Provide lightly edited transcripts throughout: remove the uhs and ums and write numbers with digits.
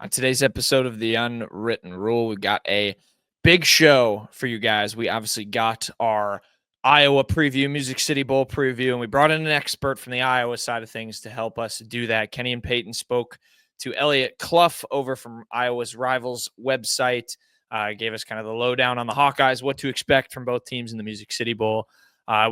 On today's episode of The Unwritten Rule, we've got a big show for you guys. We obviously got our Iowa preview, Music City Bowl preview, and we brought in an expert from the Iowa side of things to help us do that. Kenny and Payton spoke to Eliot Clough over from Iowa's Rivals website, gave us kind of the lowdown on the Hawkeyes, what to expect from both teams in the Music City Bowl.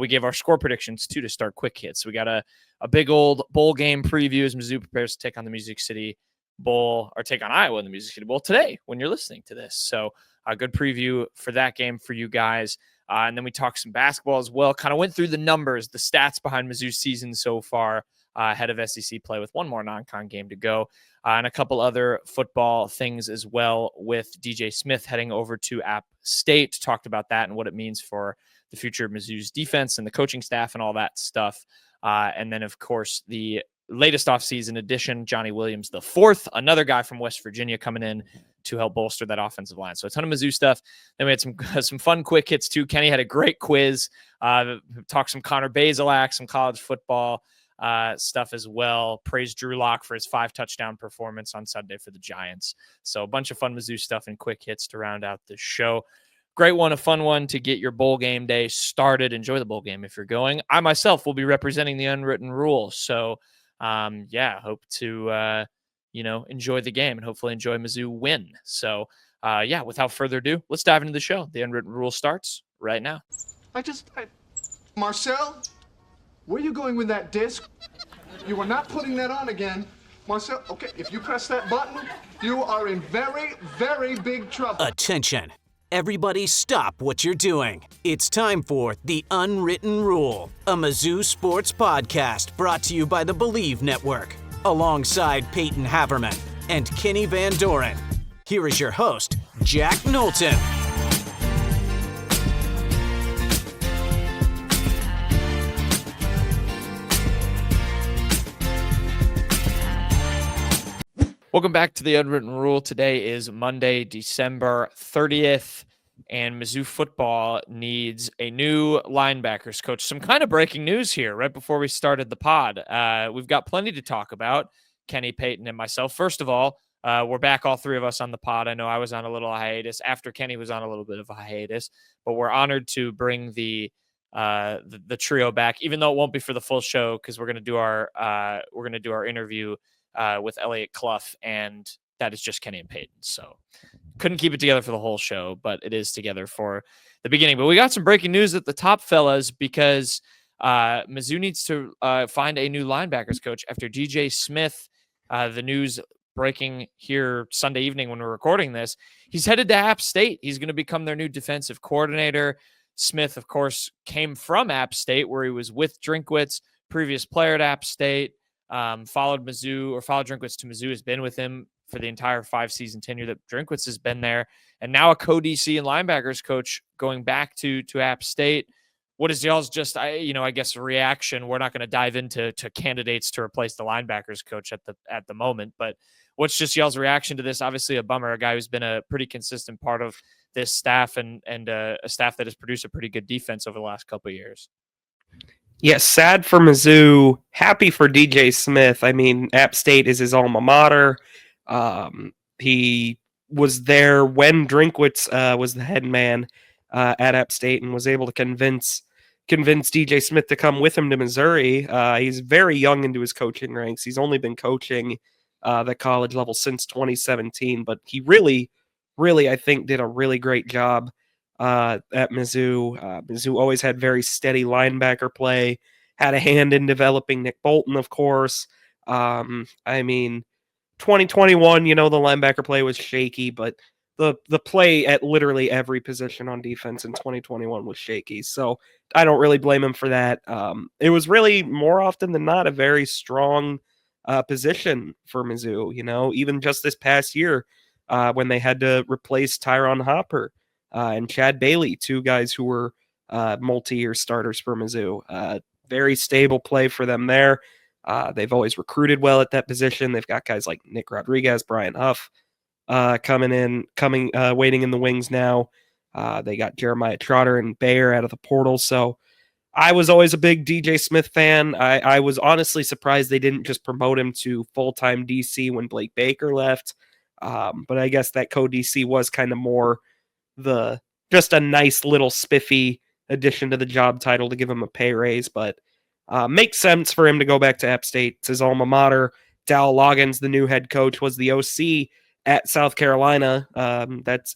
We gave our score predictions, too, to start quick hits. We got a big old bowl game preview as Mizzou prepares to take on the Music City Bowl or take on Iowa in the Music City Bowl today when you're listening to this. So a good preview for that game for you guys. And then we talked some basketball as well, kind of went through the numbers, the stats behind Mizzou's season so far ahead of SEC play with one more non-con game to go. And a couple other football things as well with DJ Smith heading over to App State. Talked about that and what it means for the future of Mizzou's defense and the coaching staff and all that stuff. And then, of course, the latest offseason addition, Johnny Williams the fourth, another guy from West Virginia coming in to help bolster that offensive line. So a ton of Mizzou stuff. Then we had some fun quick hits too. Kenny had a great quiz, talked some Connor Bazelak, some college football stuff as well. Praised Drew Lock for his 5-touchdown performance on Sunday for the Giants. So a bunch of fun Mizzou stuff and quick hits to round out the show. Great one, a fun one to get your bowl game day started. Enjoy the bowl game if you're going. I myself will be representing the Unwritten Rule. So hope to, enjoy the game and hopefully enjoy Mizzou win. So, without further ado, let's dive into the show. The Unwritten Rule starts right now. Marcel, where are you going with that disc? You are not putting that on again. Marcel, okay, if you press that button, you are in very, very big trouble. Attention. Everybody stop what you're doing. It's time for The Unwritten Rule, a Mizzou sports podcast brought to you by the Believe Network, alongside Payton Haverman and Kenny Van Doren. Here is your host, Jack Knowlton. Welcome back to the Unwritten Rule. Today is Monday, December 30th, and Mizzou football needs a new linebackers coach. Some kind of breaking news here right before we started the pod. We've got plenty to talk about, Kenny, Payton, and myself. First of all, we're back, all three of us on the pod. I know I was on a little hiatus after Kenny was on a little bit of a hiatus, but we're honored to bring the trio back, even though it won't be for the full show because we're going to do our interview with Eliot Clough, and that is just Kenny and Payton. So couldn't keep it together for the whole show, but it is together for the beginning. But we got some breaking news at the top, fellas, because Mizzou needs to find a new linebackers coach after DJ Smith, the news breaking here Sunday evening when we're recording this, he's headed to App State. He's going to become their new defensive coordinator. Smith, of course, came from App State where he was with Drinkwitz, previous player at App State. Followed Drinkwitz to Mizzou, has been with him for the entire 5-season tenure that Drinkwitz has been there, and now a co-DC and linebackers coach going back to App State. What is y'all's reaction? We're not going to dive into candidates to replace the linebackers coach at the moment, but what's just y'all's reaction to this? Obviously a bummer, a guy who's been a pretty consistent part of this staff and a staff that has produced a pretty good defense over the last couple of years. Yeah, sad for Mizzou, happy for DJ Smith. I mean, App State is his alma mater. He was there when Drinkwitz was the head man at App State and was able to convince DJ Smith to come with him to Missouri. He's very young into his coaching ranks. He's only been coaching the college level since 2017, but he really, I think, did a really great job at Mizzou. Mizzou always had very steady linebacker play, had a hand in developing Nick Bolton, of course. 2021, the linebacker play was shaky, but the play at literally every position on defense in 2021 was shaky. So I don't really blame him for that. It was really more often than not a very strong position for Mizzou, even just this past year when they had to replace Tyron Hopper and Chad Bailey, two guys who were multi-year starters for Mizzou. Very stable play for them there. They've always recruited well at that position. They've got guys like Nick Rodriguez, Brian Huff waiting in the wings now. They got Jeremiah Trotter and Bayer out of the portal. So I was always a big DJ Smith fan. I was honestly surprised they didn't just promote him to full-time DC when Blake Baker left. But I guess that co-DC was kind of more just a nice little spiffy addition to the job title to give him a pay raise, but makes sense for him to go back to App State. It's his alma mater. Dal Loggins, the new head coach, was the OC at South Carolina.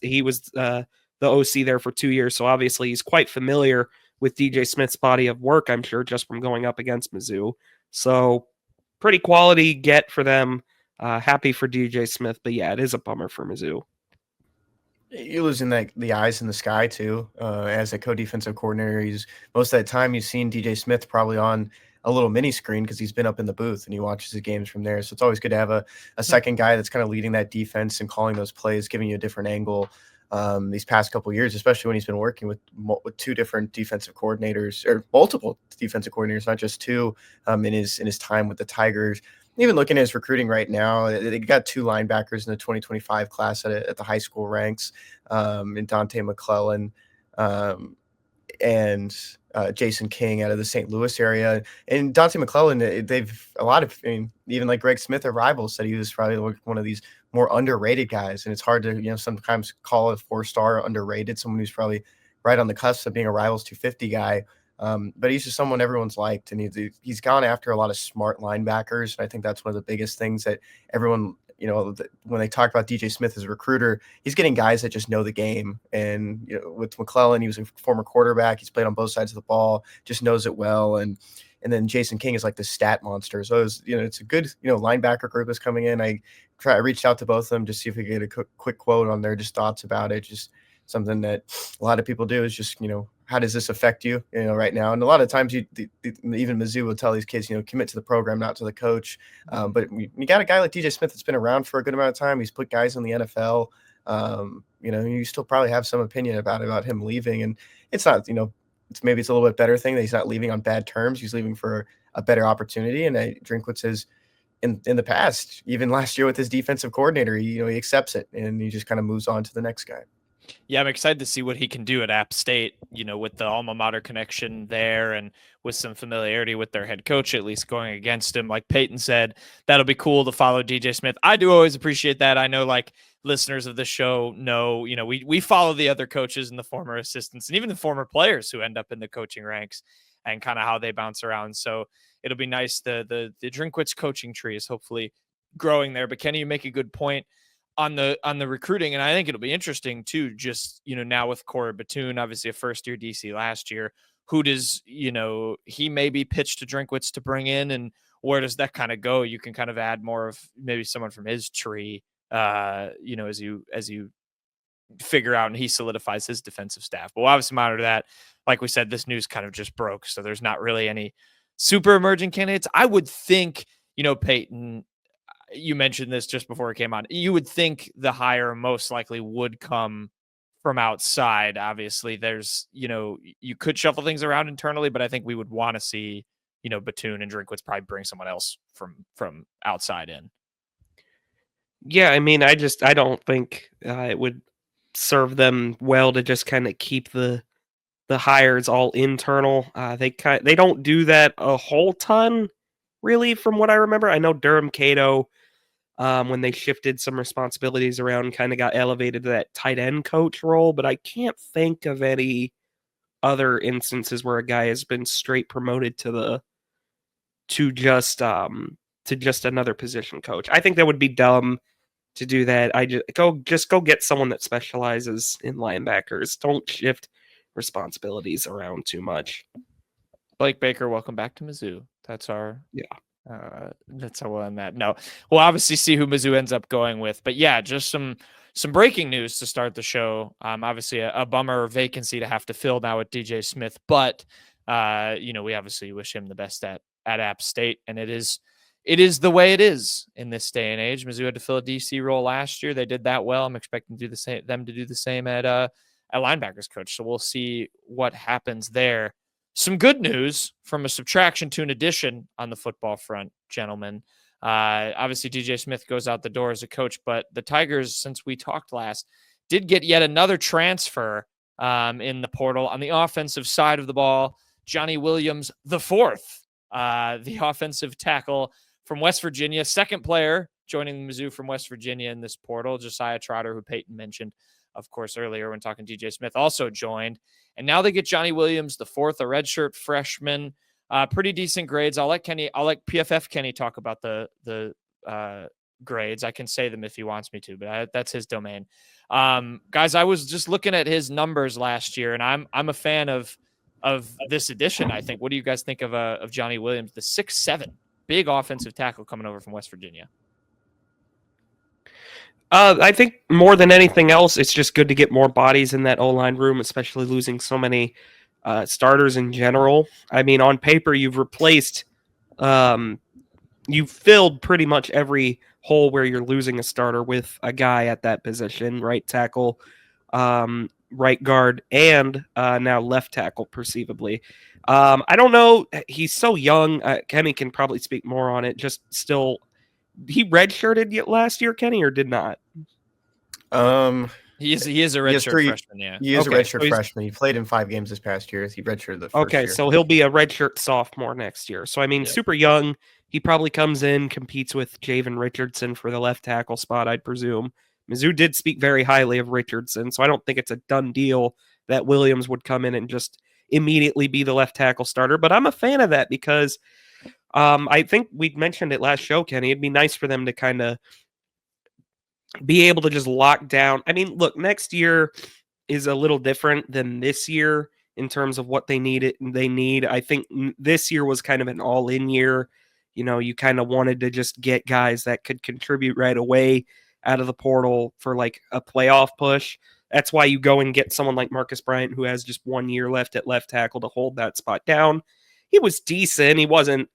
He was the OC there for 2 years, so obviously he's quite familiar with DJ Smith's body of work, I'm sure, just from going up against Mizzou. So pretty quality get for them. Happy for DJ Smith, but yeah, it is a bummer for Mizzou. You're losing the eyes in the sky too. As a co-defensive coordinator, most of that time you've seen DJ Smith probably on a little mini screen because he's been up in the booth and he watches the games from there. So it's always good to have a second guy that's kind of leading that defense and calling those plays, giving you a different angle. These past couple of years, especially when he's been working with two different defensive coordinators or multiple defensive coordinators, not just two, in his time with the Tigers. Even looking at his recruiting right now, they got 2 linebackers in the 2025 class at the high school ranks, in Dante McClellan and Jason King out of the St. Louis area. And Dante McClellan, even like Greg Smith, their rivals, said he was probably one of these more underrated guys. And it's hard to, sometimes call a 4-star underrated, someone who's probably right on the cusp of being a Rivals 250 guy. But he's just someone everyone's liked, and he's gone after a lot of smart linebackers. And I think that's one of the biggest things that everyone, when they talk about DJ Smith as a recruiter, he's getting guys that just know the game. And with McClellan, he was a former quarterback. He's played on both sides of the ball, just knows it well. And then Jason King is like the stat monster. So it's a good, linebacker group is coming in. I reached out to both of them to see if we could get a quick quote on their just thoughts about it. Just something that a lot of people do is just, how does this affect you, right now? And a lot of times even Mizzou will tell these kids, commit to the program, not to the coach. But you got a guy like DJ Smith that's been around for a good amount of time. He's put guys in the NFL. You still probably have some opinion about him leaving. And it's not, maybe it's a little bit better thing that he's not leaving on bad terms. He's leaving for a better opportunity. And Drinkwitz has, in the past, even last year with his defensive coordinator, he accepts it and he just kind of moves on to the next guy. Yeah, I'm excited to see what he can do at App State, with the alma mater connection there and with some familiarity with their head coach, at least going against him. Like Payton said, that'll be cool to follow DJ Smith. I do always appreciate that. I know, like, listeners of the show know, we follow the other coaches and the former assistants and even the former players who end up in the coaching ranks and kind of how they bounce around. So it'll be nice. The Drinkwitz coaching tree is hopefully growing there. But Kenny, you make a good point on the recruiting, and I think it'll be interesting too, just now with Corey Batoon, obviously a first-year DC last year, who does he may be pitched to Drinkwitz to bring in, and where does that kind of go? You can kind of add more of maybe someone from his tree, as you figure out and he solidifies his defensive staff. But we'll obviously monitor that. Like we said, this news kind of just broke, so there's not really any super emerging candidates. I would think, Payton, you mentioned this just before it came on. You would think the hire most likely would come from outside. Obviously, there's, you could shuffle things around internally, but I think we would want to see, Batoon and Drinkwitz probably bring someone else from outside in. Yeah, I mean, I don't think it would serve them well to just kind of keep the hires all internal. They don't do that a whole ton, really, from what I remember. I know Durham Cato, when they shifted some responsibilities around, kind of got elevated to that tight end coach role, but I can't think of any other instances where a guy has been straight promoted to just another position coach. I think that would be dumb to do that. I just go get someone that specializes in linebackers. Don't shift responsibilities around too much. Blake Baker, welcome back to Mizzou. That's our that's how we'll end that. No, we'll obviously see who Mizzou ends up going with, but yeah, just some breaking news to start the show. Obviously a bummer vacancy to have to fill now with DJ Smith, but we obviously wish him the best at App State, and it is the way it is in this day and age. Mizzou had to fill a DC role last year. They did that well. I'm expecting to do them to do the same at linebackers coach. So we'll see what happens there. Some good news from a subtraction to an addition on the football front, gentlemen. Obviously, DJ Smith goes out the door as a coach, but the Tigers, since we talked last, did get yet another transfer in the portal on the offensive side of the ball. Johnny Williams, the fourth, the offensive tackle from West Virginia, second player joining Mizzou from West Virginia in this portal. Josiah Trotter, who Payton mentioned, of course, earlier when talking DJ Smith, also joined. And now they get Johnny Williams, the fourth, a redshirt freshman. Pretty decent grades. I'll let PFF Kenny talk about the grades. I can say them if he wants me to, but that's his domain. Guys, I was just looking at his numbers last year, and I'm a fan of this edition. I think. What do you guys think of Johnny Williams, the 6'7", big offensive tackle coming over from West Virginia? I think more than anything else, it's just good to get more bodies in that O-line room, especially losing so many starters in general. I mean, on paper, you've filled pretty much every hole where you're losing a starter with a guy at that position, right tackle, right guard, and now left tackle, perceivably. I don't know. He's so young. Kenny can probably speak more on it. Just still, he redshirted last year, Kenny, or did not? He is a redshirt freshman. Yeah, he is a redshirt freshman. He played in 5 games this past year. He redshirted the first year. So he'll be a redshirt sophomore next year. So I mean, super young. He probably comes in, competes with Javen Richardson for the left tackle spot, I'd presume. Mizzou did speak very highly of Richardson, so I don't think it's a done deal that Williams would come in and just immediately be the left tackle starter. But I'm a fan of that because I think we mentioned it last show, Kenny. It'd be nice for them to kind of be able to just lock down. I mean, look, next year is a little different than this year in terms of what they need. I think this year was kind of an all-in year. You know, you kind of wanted to just get guys that could contribute right away out of the portal for like a playoff push. That's why you go and get someone like Marcus Bryant, who has just 1 year left at left tackle to hold that spot down. He was decent. He wasn't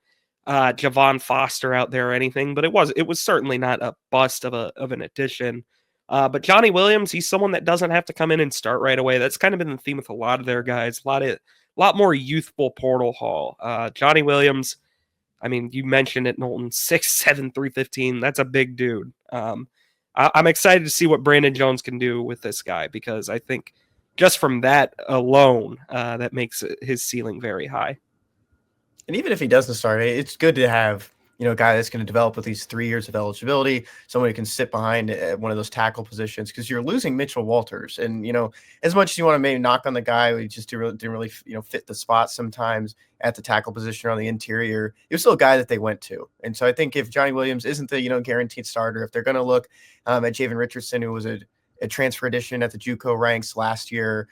Javon Foster out there or anything, but it was certainly not a bust of an addition. But Johnny Williams, he's someone that doesn't have to come in and start right away. That's kind of been the theme with a lot of their guys. A lot more youthful portal haul. Johnny Williams, I mean, you mentioned it, Knowlton, 6'7", 315. That's a big dude. I'm excited to see what Brandon Jones can do with this guy because I think just from that alone, that makes his ceiling very high. And even if he doesn't start, it's good to have, a guy that's going to develop with these 3 years of eligibility, someone who can sit behind at one of those tackle positions because you're losing Mitchell Walters. And, as much as you want to maybe knock on the guy who just didn't really fit the spot sometimes at the tackle position or on the interior, he was still a guy that they went to. And so I think if Johnny Williams isn't the, guaranteed starter, if they're going to look at Javen Richardson, who was a transfer addition at the JUCO ranks last year,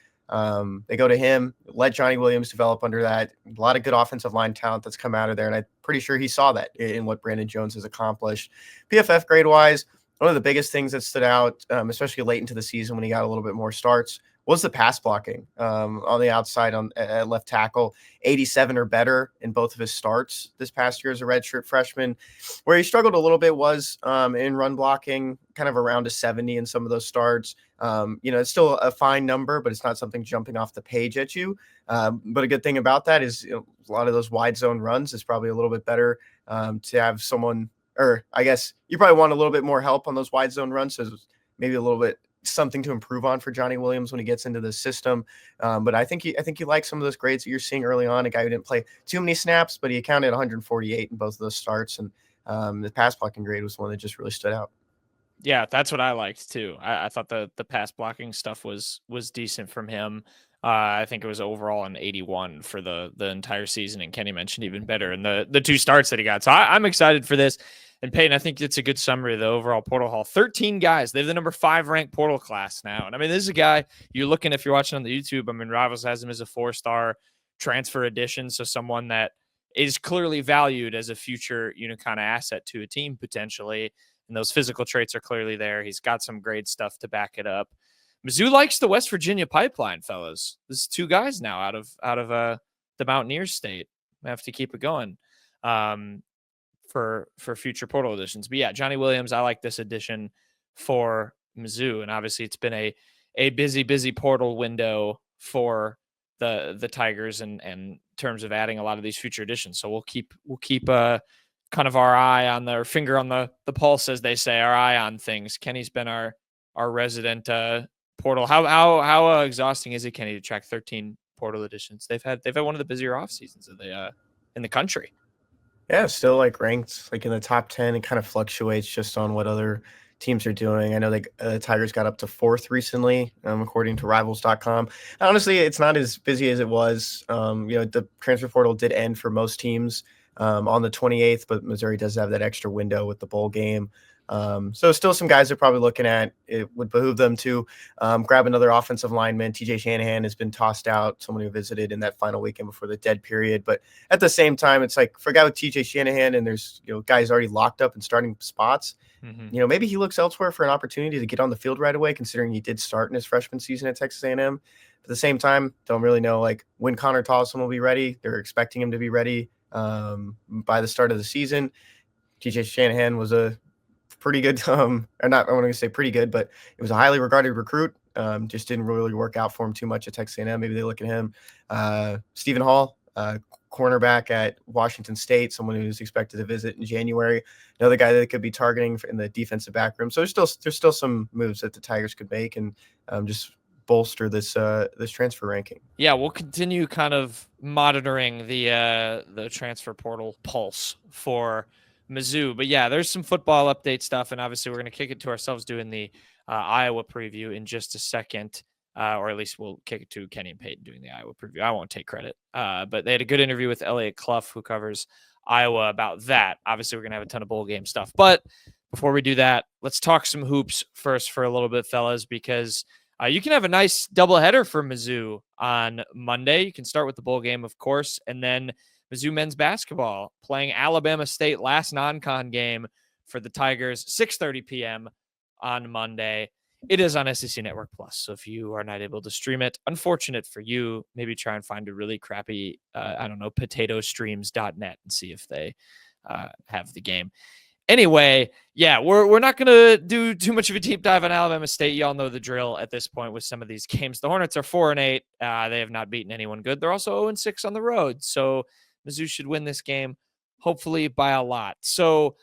they go to him, let Johnny Williams develop under that. A lot of good offensive line talent that's come out of there, and I'm pretty sure he saw that in what Brandon Jones has accomplished. PFF grade-wise, one of the biggest things that stood out, especially late into the season when he got a little bit more starts, was the pass blocking on the outside at left tackle. 87 or better in both of his starts this past year as a redshirt freshman. Where he struggled a little bit was in run blocking, kind of around a 70 in some of those starts. It's still a fine number, but it's not something jumping off the page at you. But a good thing about that is a lot of those wide zone runs is probably a little bit better to have someone, or I guess you probably want a little bit more help on those wide zone runs. So maybe a little bit something to improve on for Johnny Williams when he gets into the system. But I think you like some of those grades that you're seeing early on. A guy who didn't play too many snaps, but he accounted 148 in both of those starts. And the pass blocking grade was the one that just really stood out. Yeah, that's what I liked too. I thought the pass blocking stuff was decent from him. I think it was overall an 81 for the entire season, and Kenny mentioned even better in the 2 starts that he got. So I'm excited for this. And Payton, I think it's a good summary of the overall portal haul. 13 guys. They have the number 5 ranked portal class now. And I mean, this is a guy you're looking, if you're watching on the YouTube, I mean, Rivals has him as a 4-star transfer addition. So someone that is clearly valued as a future, kind of asset to a team potentially. And those physical traits are clearly there. He's got some great stuff to back it up. Mizzou likes the West Virginia pipeline, fellas. This is 2 guys now out of the Mountaineers state. We have to keep it going. For future portal additions. But yeah, Johnny Williams, I like this addition for Mizzou. And obviously it's been a busy portal window for the Tigers in terms of adding a lot of these future additions. So we'll keep kind of our eye on our finger on the pulse, as they say, our eye on things. Kenny's been our resident portal. How exhausting is it, Kenny, to track 13 portal additions? They've had one of the busier off seasons in the country. Yeah, still like ranked like in the top 10. It kind of fluctuates just on what other teams are doing. I know like Tigers got up to fourth recently, according to rivals.com. Honestly, it's not as busy as it was. The transfer portal did end for most teams on the 28th, but Missouri does have that extra window with the bowl game. So still some guys they're probably looking at. It would behoove them to grab another offensive lineman. TJ Shanahan has been tossed out, someone who visited in that final weekend before the dead period. But at the same time, it's like for a guy with TJ Shanahan and there's guys already locked up in starting spots. Maybe he looks elsewhere for an opportunity to get on the field right away, considering he did start in his freshman season at Texas A&M. At the same time, don't really know like when Connor Tolson will be ready. They're expecting him to be ready by the start of the season. TJ Shanahan was a pretty good, or not, I want to say pretty good, but it was a highly regarded recruit. Just didn't really work out for him too much at Texas A&M. Maybe they look at him. Stephen Hall, cornerback at Washington State, someone who's expected to visit in January. Another guy that they could be targeting in the defensive back room. So there's still some moves that the Tigers could make and just bolster this transfer ranking. Yeah, we'll continue kind of monitoring the transfer portal pulse for Mizzou. But yeah, there's some football update stuff, and obviously we're going to kick it to ourselves doing the Iowa preview in just a second, or at least we'll kick it to Kenny and Payton doing the Iowa preview. I won't take credit, but they had a good interview with Eliot Clough, who covers Iowa, about that. Obviously, we're going to have a ton of bowl game stuff. But before we do that, let's talk some hoops first for a little bit, fellas, because you can have a nice doubleheader for Mizzou on Monday. You can start with the bowl game, of course, and then Mizzou men's basketball playing Alabama State, last non-con game for the Tigers, 6:30 p.m. on Monday. It is on SEC Network Plus, so if you are not able to stream it, unfortunate for you, maybe try and find a really crappy, potatostreams.net and see if they have the game. Anyway, yeah, we're not going to do too much of a deep dive on Alabama State. Y'all know the drill at this point with some of these games. The Hornets are 4-8. They have not beaten anyone good. They're also 0-6 on the road, so Mizzou should win this game, hopefully by a lot. So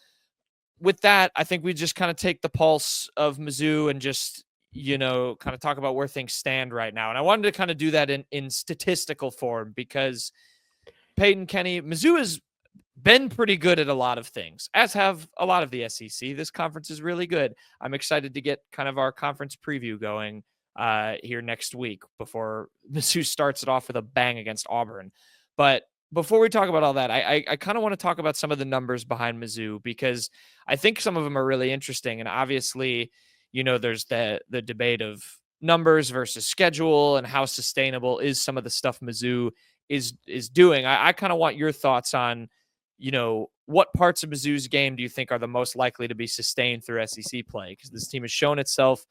with that, I think we just kind of take the pulse of Mizzou and just, kind of talk about where things stand right now. And I wanted to kind of do that in statistical form because Payton, Kenny, Mizzou has been pretty good at a lot of things, as have a lot of the SEC. This conference is really good. I'm excited to get kind of our conference preview going here next week before Mizzou starts it off with a bang against Auburn. But before we talk about all that, I kind of want to talk about some of the numbers behind Mizzou because I think some of them are really interesting. And obviously, there's the debate of numbers versus schedule and how sustainable is some of the stuff Mizzou is doing. I kind of want your thoughts on, what parts of Mizzou's game do you think are the most likely to be sustained through SEC play? Because this team has shown itself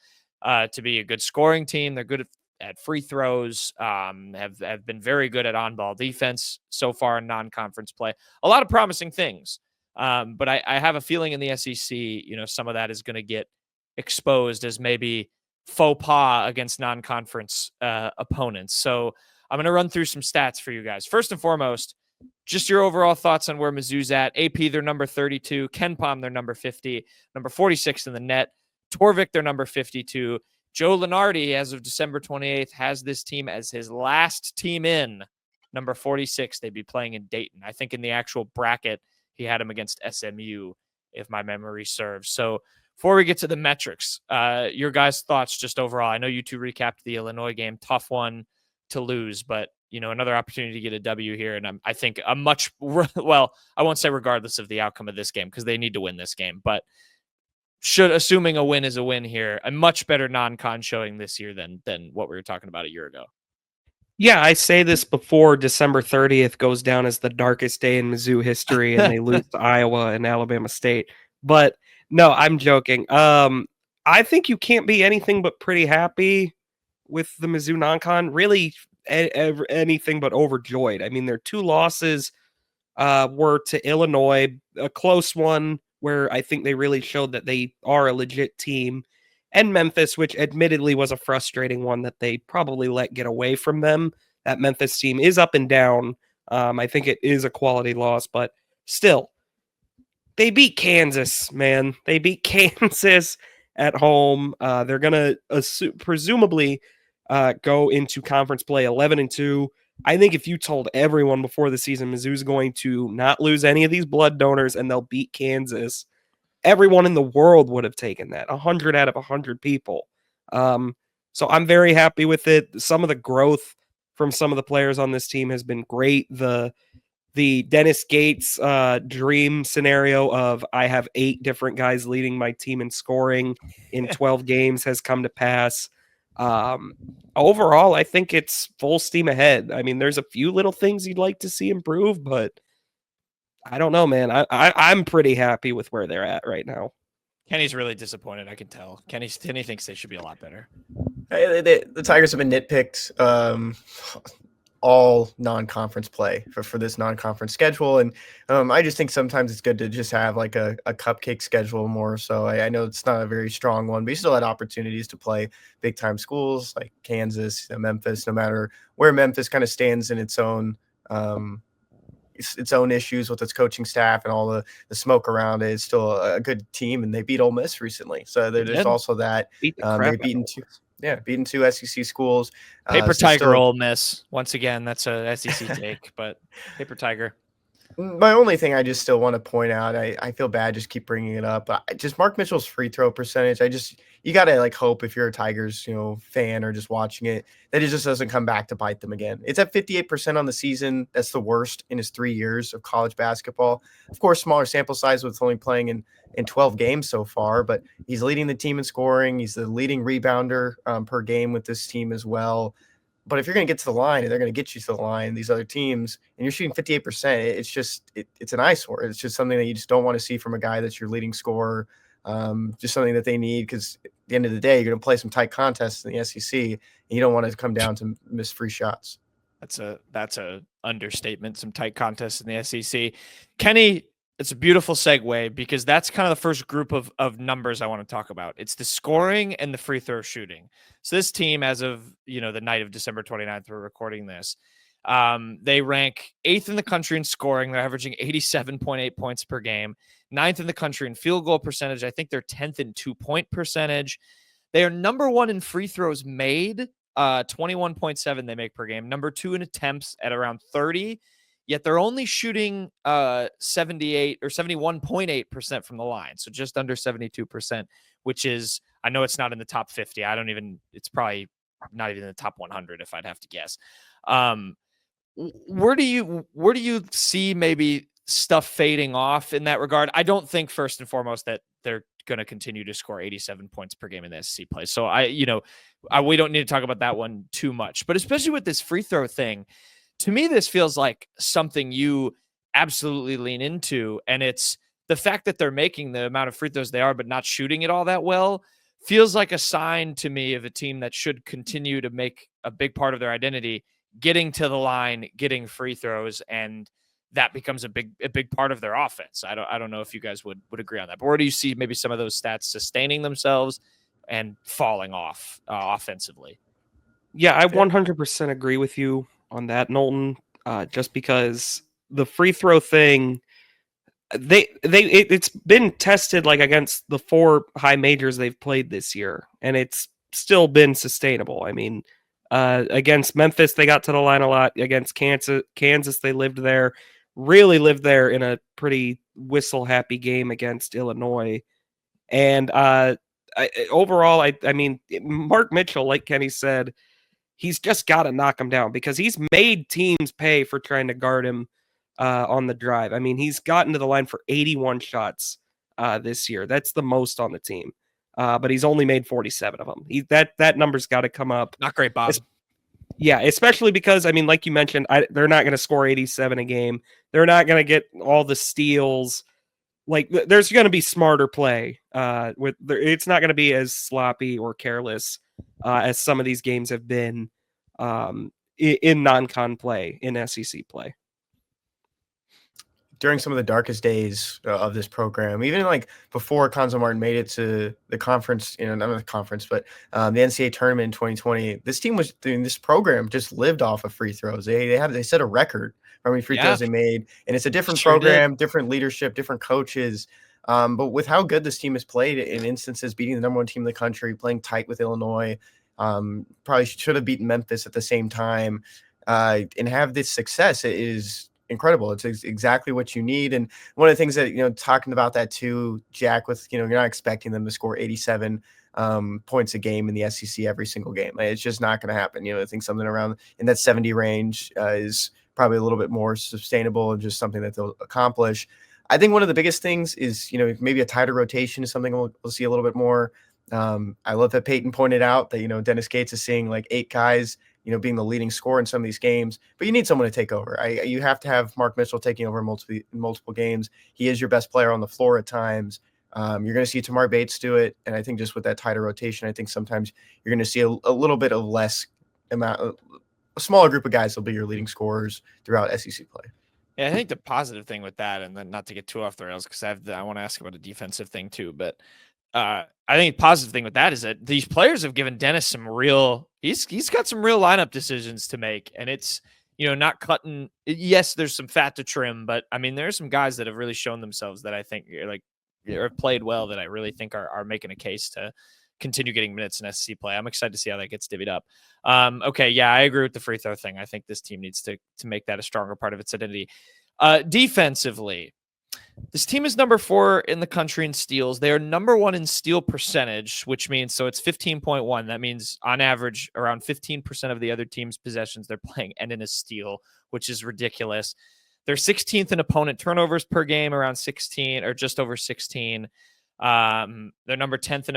to be a good scoring team. They're good at free throws, have been very good at on-ball defense so far in non-conference play. A lot of promising things. But I have a feeling in the SEC, some of that is going to get exposed as maybe faux pas against non-conference opponents. So I'm going to run through some stats for you guys. First and foremost, just your overall thoughts on where Mizzou's at. AP, they're number 32. Ken Palm, they're number 50. Number 46 in the net. Torvik, they're number 52. Joe Lunardi, as of December 28th, has this team as his last team in, number 46. They'd be playing in Dayton. I think in the actual bracket, he had him against SMU, if my memory serves. So before we get to the metrics, your guys' thoughts just overall. I know you two recapped the Illinois game. Tough one to lose, but another opportunity to get a W here. And I think I won't say regardless of the outcome of this game because they need to win this game, but assuming a win is a win here, a much better non-con showing this year than what we were talking about a year ago. Yeah, I say this before December 30th goes down as the darkest day in Mizzou history and they lose to Iowa and Alabama State. But no, I'm joking. I think you can't be anything but pretty happy with the Mizzou non-con. Really anything but overjoyed. I mean, their two losses were to Illinois, a close one where I think they really showed that they are a legit team, and Memphis, which admittedly was a frustrating one that they probably let get away from them. That Memphis team is up and down. I think it is a quality loss, but still, they beat Kansas, man. They beat Kansas at home. They're going to presumably go into conference play 11-2. I think if you told everyone before the season Mizzou's going to not lose any of these blood donors and they'll beat Kansas, everyone in the world would have taken that. 100 out of 100 people. So I'm very happy with it. Some of the growth from some of the players on this team has been great. The Dennis Gates dream scenario of I have 8 different guys leading my team in scoring in 12 games has come to pass. Overall, I think it's full steam ahead. I mean, there's a few little things you'd like to see improve, but I don't know, man. I'm pretty happy with where they're at right now. Kenny's really disappointed. I can tell. Kenny thinks they should be a lot better. The Tigers have been nitpicked all non-conference play for this non-conference schedule, and I just think sometimes it's good to just have like a cupcake schedule more. So I know it's not a very strong one, but you still had opportunities to play big-time schools like Kansas, Memphis. No matter where Memphis kind of stands in its own issues with its coaching staff and all the smoke around it, it's still a good team, and they beat Ole Miss recently. So there's also that. They've beaten two SEC schools. Paper Tiger, Ole Miss. Once again, that's a SEC take, but Paper Tiger. My only thing I just still want to point out, I feel bad just keep bringing it up. Just Mark Mitchell's free throw percentage. You got to like hope if you're a Tigers, fan or just watching it, that it just doesn't come back to bite them again. It's at 58% on the season. That's the worst in his 3 years of college basketball. Of course, smaller sample size with only playing in 12 games so far, but he's leading the team in scoring. He's the leading rebounder per game with this team as well. But if you're going to get to the line and they're going to get you to the line, these other teams, and you're shooting 58%, it's just it's an eyesore. It's just something that you just don't want to see from a guy that's your leading scorer. Just something that they need, because at the end of the day, you're going to play some tight contests in the SEC, and you don't want to come down to miss free shots. That's a understatement. Some tight contests in the SEC. Kenny, it's a beautiful segue, because that's kind of the first group of numbers I want to talk about. It's the scoring and the free throw shooting. So this team, as of the night of December 29th, we're recording this, they rank 8th in the country in scoring. They're averaging 87.8 points per game. 9th in the country in field goal percentage. I think they're 10th in 2-point percentage. They are number 1 in free throws made, 21.7 they make per game. Number 2 in attempts at around 30. Yet they're only shooting 78 or 71.8% from the line. So just under 72%, which is, I know it's not in the top 50. It's probably not even in the top 100 if I'd have to guess. Where do you see maybe stuff fading off in that regard? I don't think first and foremost that they're going to continue to score 87 points per game in the SEC play. So we don't need to talk about that one too much, but especially with this free throw thing, to me, this feels like something you absolutely lean into. And it's the fact that they're making the amount of free throws they are, but not shooting it all that well, feels like a sign to me of a team that should continue to make a big part of their identity, getting to the line, getting free throws, and that becomes a big part of their offense. I don't know if you guys would agree on that, but where do you see maybe some of those stats sustaining themselves and falling off offensively? Yeah, I 100% agree with you on that, Knowlton. Just because the free throw thing, it's been tested like against the 4 high majors they've played this year, and it's still been sustainable. I mean, against Memphis, they got to the line a lot. Against Kansas, they really lived there in a pretty whistle-happy game against Illinois. And overall, I mean, Mark Mitchell, like Kenny said, he's just got to knock him down, because he's made teams pay for trying to guard him on the drive. I mean, he's gotten to the line for 81 shots this year. That's the most on the team. But he's only made 47 of them. That number's got to come up. Not great, Bob. Yeah, especially because, I mean, like you mentioned, they're not going to score 87 a game. They're not going to get all the steals. Like, there's going to be smarter play. It's not going to be as sloppy or careless as some of these games have been in non-con play, in SEC play. During some of the darkest days of this program, even like before Conzo Martin made it to the conference, not the conference, but the NCAA tournament in 2020, this team was doing this program just lived off of free throws. They set a record for how many free throws they made, and it's a different program, different leadership, different coaches. But with how good this team has played in instances, beating the number 1 team in the country, playing tight with Illinois, probably should have beaten Memphis at the same time. and have this success is incredible. It's exactly what you need. And one of the things that, talking about that too, Jack, with, you're not expecting them to score 87 points a game in the SEC every single game. It's just not going to happen. I think something around in that 70 range is probably a little bit more sustainable and just something that they'll accomplish. I think one of the biggest things is, maybe a tighter rotation is something we'll see a little bit more. I love that Payton pointed out that, Dennis Gates is seeing like 8 guys, being the leading scorer in some of these games, but you need someone to take over. You have to have Mark Mitchell taking over multiple games. He is your best player on the floor at times. You're going to see Tamar Bates do it. And I think just with that tighter rotation, I think sometimes you're going to see a little bit of less amount, a smaller group of guys will be your leading scorers throughout SEC play. Yeah, I think the positive thing with that, and then not to get too off the rails, because I want to ask about a defensive thing too, but I think the positive thing with that is that these players have given Dennis some real, he's got some real lineup decisions to make, and it's, not cutting. Yes, there's some fat to trim, but I mean, there are some guys that have really shown themselves that I think or played well that I really think are making a case to continue getting minutes in SEC play. I'm excited to see how that gets divvied up. Okay, yeah, I agree with the free throw thing. I think this team needs to make that a stronger part of its identity. Defensively, this team is number 4 in the country in steals. They are number 1 in steal percentage, which means, so it's 15.1. That means on average around 15% of the other team's possessions they're playing end in a steal, which is ridiculous. They're 16th in opponent turnovers per game, around 16 or just over 16. They're number 10 in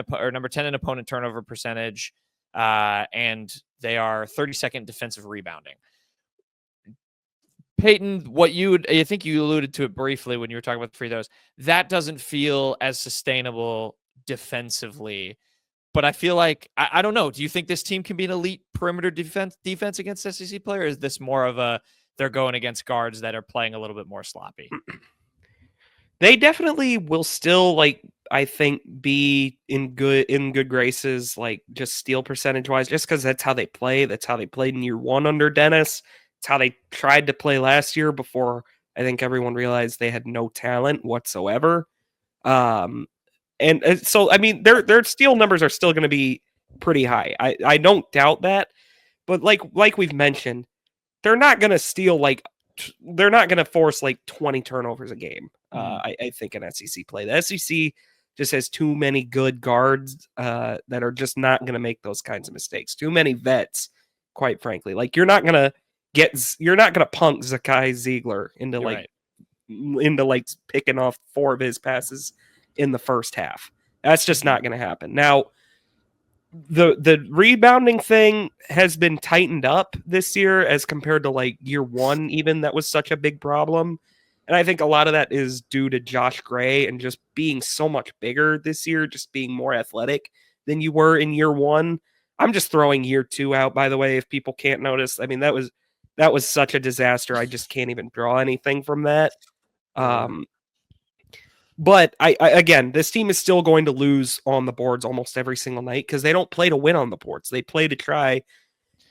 opponent turnover percentage, and they are 32nd defensive rebounding. Payton, I think you alluded to it briefly when you were talking about the free throws. That doesn't feel as sustainable defensively, but I feel like, I don't know. Do you think this team can be an elite perimeter defense against SEC players? Or is this more of they're going against guards that are playing a little bit more sloppy? They definitely will still, I think, be in good graces, just steal percentage wise, just because that's how they play. That's how they played in year 1 under Dennis. It's how they tried to play last year before I think everyone realized they had no talent whatsoever. And so, I mean, their steal numbers are still going to be pretty high. I don't doubt that. But like we've mentioned, they're not going to steal they're not going to force 20 turnovers a game. I think in SEC play, the SEC just has too many good guards that are just not going to make those kinds of mistakes. Too many vets, quite frankly. You're not going to punk Zakai Ziegler into picking off 4 of his passes in the first half. That's just not going to happen. Now, the rebounding thing has been tightened up this year as compared to year 1, even. That was such a big problem. And I think a lot of that is due to Josh Gray and just being so much bigger this year, just being more athletic than you were in year 1. I'm just throwing year 2 out, by the way, if people can't notice. I mean, that was such a disaster. I just can't even draw anything from that. But I again, this team is still going to lose on the boards almost every single night because they don't play to win on the boards. They play to try.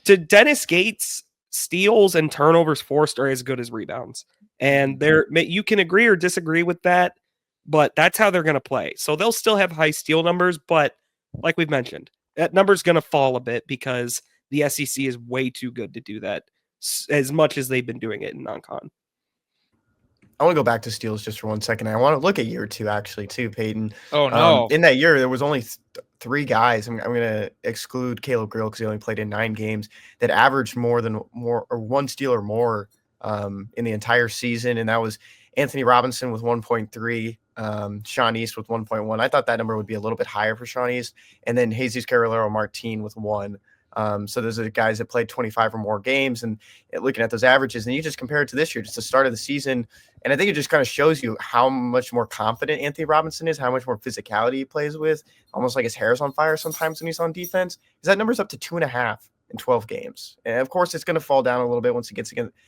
To Dennis Gates, steals and turnovers forced are as good as rebounds. And you can agree or disagree with that, but that's how they're going to play. So they'll still have high steal numbers, but like we've mentioned, that number's going to fall a bit because the SEC is way too good to do that as much as they've been doing it in non-con. I want to go back to steals just for 1 second. I want to look at year 2 actually too, Payton. Oh no! In that year, there was only 3 guys. I'm going to exclude Caleb Grill because he only played in 9 games that averaged more or 1 steal or more in the entire season, and that was Anthony Robinson with 1.3, Sean East with 1.1. I thought that number would be a little bit higher for Sean East, and then Jesus Carolero Martin with 1. So those are the guys that played 25 or more games, and looking at those averages, and you just compare it to this year, just the start of the season. And I think it just kind of shows you how much more confident Anthony Robinson is, how much more physicality he plays with, almost like his hair's on fire sometimes when he's on defense. Because that number's up to 2.5 in 12 games. And of course, it's going to fall down a little bit once he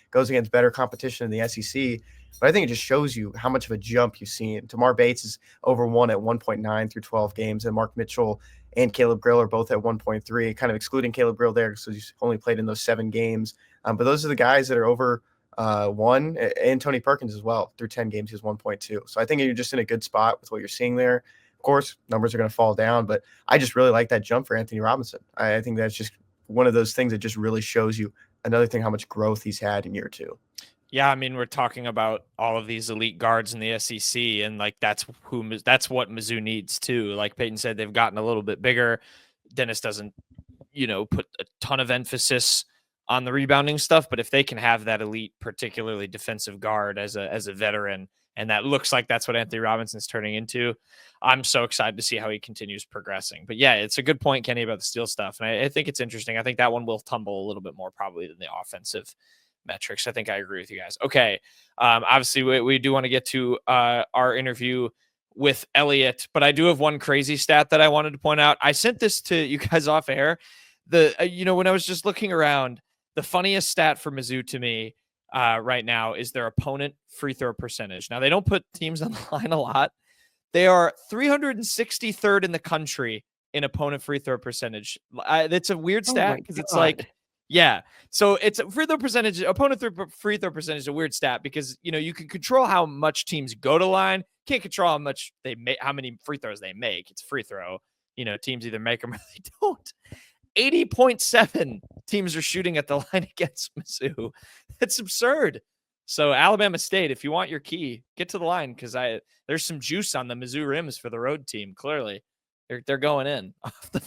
goes against better competition in the SEC. But I think it just shows you how much of a jump you've seen. Tamar Bates is over 1 at 1.9 through 12 games, and Mark Mitchell and Caleb Grill are both at 1.3, kind of excluding Caleb Grill there because he's only played in those 7 games. But those are the guys that are over 1, and Tony Perkins as well. Through 10 games, he's 1.2. So I think you're just in a good spot with what you're seeing there. Of course, numbers are going to fall down, but I just really like that jump for Anthony Robinson. I think that's just one of those things that just really shows you another thing, how much growth he's had in year 2. Yeah, I mean, we're talking about all of these elite guards in the SEC, and like that's what Mizzou needs too. Like Payton said, they've gotten a little bit bigger. Dennis doesn't, put a ton of emphasis on the rebounding stuff, but if they can have that elite, particularly defensive guard as a veteran, and that looks like that's what Anthony Robinson's turning into, I'm so excited to see how he continues progressing. But yeah, it's a good point, Kenny, about the steal stuff, and I think it's interesting. I think that one will tumble a little bit more probably than the offensive metrics. I think I agree with you guys. Okay. Obviously we do want to get to our interview with Eliot, but I do have one crazy stat that I wanted to point out. I sent this to you guys off air. When I was just looking around, the funniest stat for Mizzou to me right now is their opponent free throw percentage. Now they don't put teams on the line a lot. They are 363rd in the country in opponent free throw percentage. That's a weird stat because it's like, yeah. So it's a free throw percentage, opponent free throw percentage is a weird stat because, you can control how much teams go to line. Can't control how much they make, how many free throws they make. It's free throw. Teams either make them or they don't. 80.7 teams are shooting at the line against Mizzou. That's absurd. So Alabama State, if you want your key, get to the line because there's some juice on the Mizzou rims for the road team. Clearly, they're going in.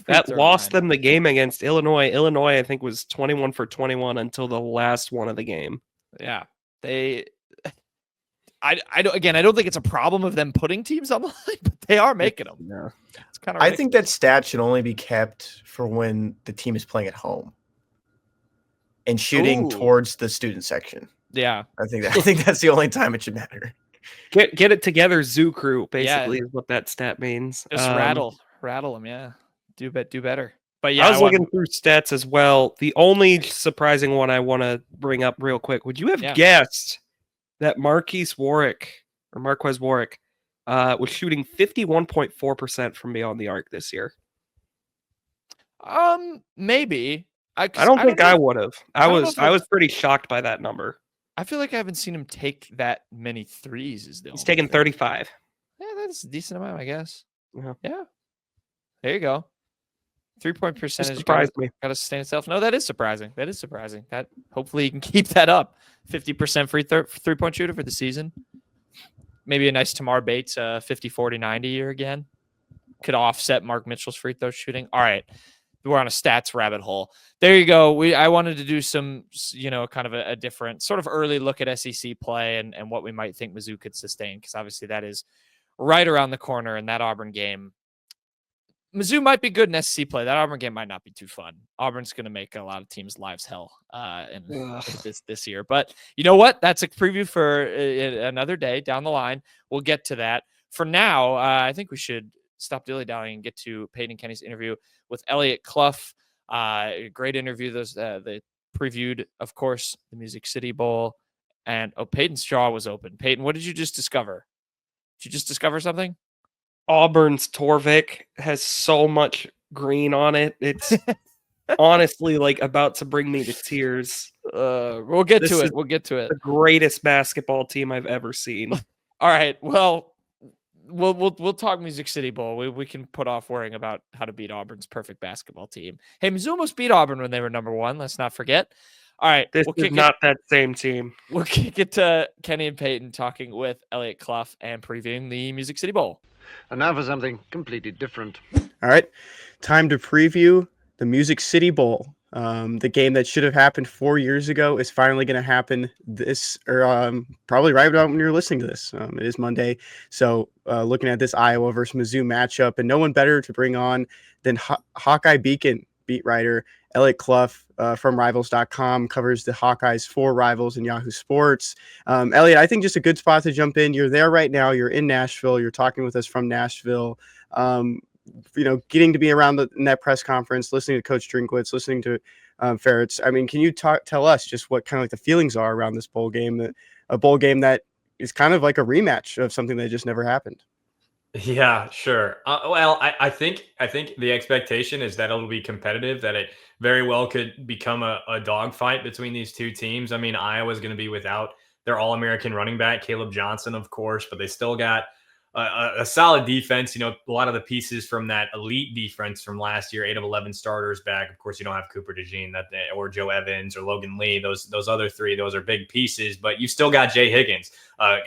That lost them the game against Illinois. Illinois, I think, was 21 for 21 until the last one of the game. Yeah, I don't think it's a problem of them putting teams on the line, but they are making them. Yeah. It's kind of. I think that stat should only be kept for when the team is playing at home and shooting towards the student section. Yeah, I think that's the only time it should matter. Get it together, Zoo Crew. Basically, is what that stat means. Just rattle them. Yeah, do better. But yeah, I was looking through stats as well. The only surprising one I want to bring up real quick: would you have guessed that Marquez Warwick was shooting 51.4% from beyond the arc this year? Maybe. I don't think I would have. I was pretty shocked by that number. I feel like I haven't seen him take that many threes. He's taken 35. Yeah, that's a decent amount, I guess. Yeah. There you go. 3-point percentage surprised me. Got to sustain itself. No, that is surprising. That hopefully you can keep that up. 50% free 3-point shooter for the season. Maybe a nice Tamar Bates 50-40-90 year again. Could offset Mark Mitchell's free throw shooting. All right. We're on a stats rabbit hole. There you go. I wanted to do some, kind of a different sort of early look at SEC play and what we might think Mizzou could sustain, because obviously that is right around the corner. And that Auburn game, Mizzou might be good in SEC play. That Auburn game might not be too fun. Auburn's going to make a lot of teams' lives hell in this year. But you know what? That's a preview for another day down the line. We'll get to that. For now, I think we should stop dilly-dallying and get to Payton and Kenny's interview with Eliot Clough. Great interview. They previewed, of course, the Music City Bowl. And Payton's jaw was open. Payton, what did you just discover? Did you just discover something? Auburn's Torvik has so much green on it. It's honestly like about to bring me to tears. We'll get to it. The greatest basketball team I've ever seen. All right. Well, we'll talk Music City Bowl. We can put off worrying about how to beat Auburn's perfect basketball team. Hey, Mizzou almost beat Auburn when they were number 1. Let's not forget. All right. This is not that same team. We'll kick it to Kenny and Payton talking with Eliot Clough and previewing the Music City Bowl. And now for something completely different. All right. Time to preview the Music City Bowl. The game that should have happened 4 years ago is finally going to happen probably right about when you're listening to this. It is Monday. So looking at this Iowa versus Mizzou matchup, and no one better to bring on than Hawkeye Beacon beat writer Eliot Clough from Rivals.com, covers the Hawkeyes for Rivals and Yahoo Sports. Eliot, I think just a good spot to jump in. You're there right now. You're in Nashville. You're talking with us from Nashville. Getting to be around in that press conference, listening to Coach Drinkwitz, listening to Ferretz. I mean, can you tell us just what kind of like the feelings are around this bowl game, a bowl game that is kind of like a rematch of something that just never happened? Yeah, sure. I think the expectation is that it'll be competitive, that it very well could become a dogfight between these two teams. I mean, Iowa's going to be without their All-American running back, Caleb Johnson, of course, but they still got a solid defense. You know, a lot of the pieces from that elite defense from last year, 8 of 11 starters back. Of course, you don't have Cooper DeJean or Joe Evans or Logan Lee. Those other three, those are big pieces. But you still got Jay Higgins,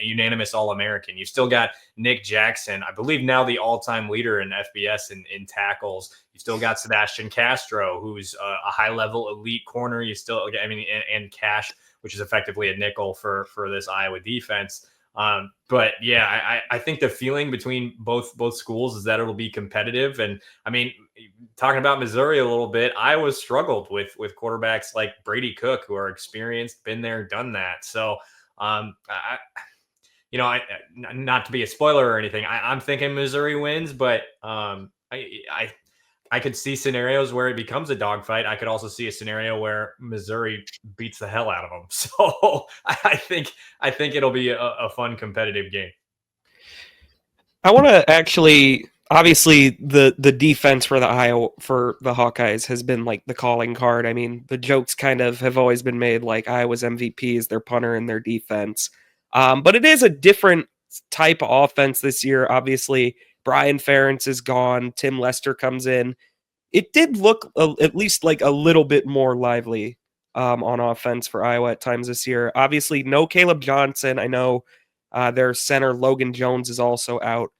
unanimous All-American. You still got Nick Jackson, I believe now the all-time leader in FBS in tackles. You still got Sebastian Castro, who's a high-level elite corner. You still, I mean, and Cash, which is effectively a nickel for this Iowa defense. But yeah, I think the feeling between both schools is that it'll be competitive. And I mean, talking about Missouri a little bit, Iowa struggled with quarterbacks like Brady Cook, who are experienced, been there, done that. So, not to be a spoiler or anything, I'm thinking Missouri wins, but I could see scenarios where it becomes a dogfight. I could also see a scenario where Missouri beats the hell out of them. So I think it'll be a fun, competitive game. I want to actually, obviously, the defense for the Hawkeyes has been like the calling card. I mean, the jokes kind of have always been made like Iowa's MVP is their punter and their defense. But it is a different type of offense this year. Obviously, Brian Ferentz is gone. Tim Lester comes in. It did look at least like a little bit more lively on offense for Iowa at times this year. Obviously, no Caleb Johnson. I know their center Logan Jones is also out.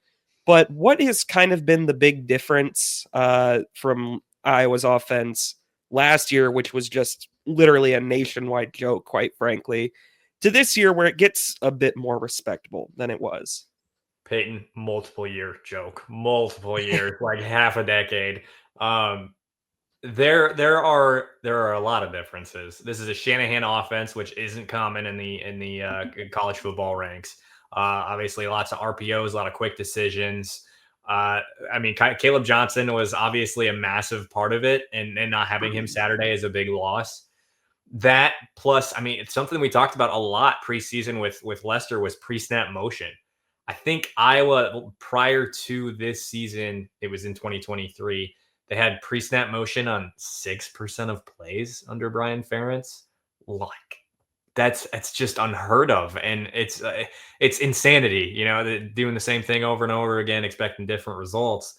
But what has kind of been the big difference from Iowa's offense last year, which was just literally a nationwide joke, quite frankly, to this year where it gets a bit more respectable than it was? Payton, multiple year joke, multiple years, like half a decade. There are a lot of differences. This is a Shanahan offense, which isn't common in the college football ranks. Obviously, lots of RPOs, a lot of quick decisions. I mean, Caleb Johnson was obviously a massive part of it, and not having him Saturday is a big loss. That plus, I mean, it's something we talked about a lot preseason with Lester was pre-snap motion. I think Iowa, prior to this season, it was in 2023, they had pre-snap motion on 6% of plays under Brian Ferentz. Like, that's just unheard of, and it's insanity. You know, doing the same thing over and over again, expecting different results.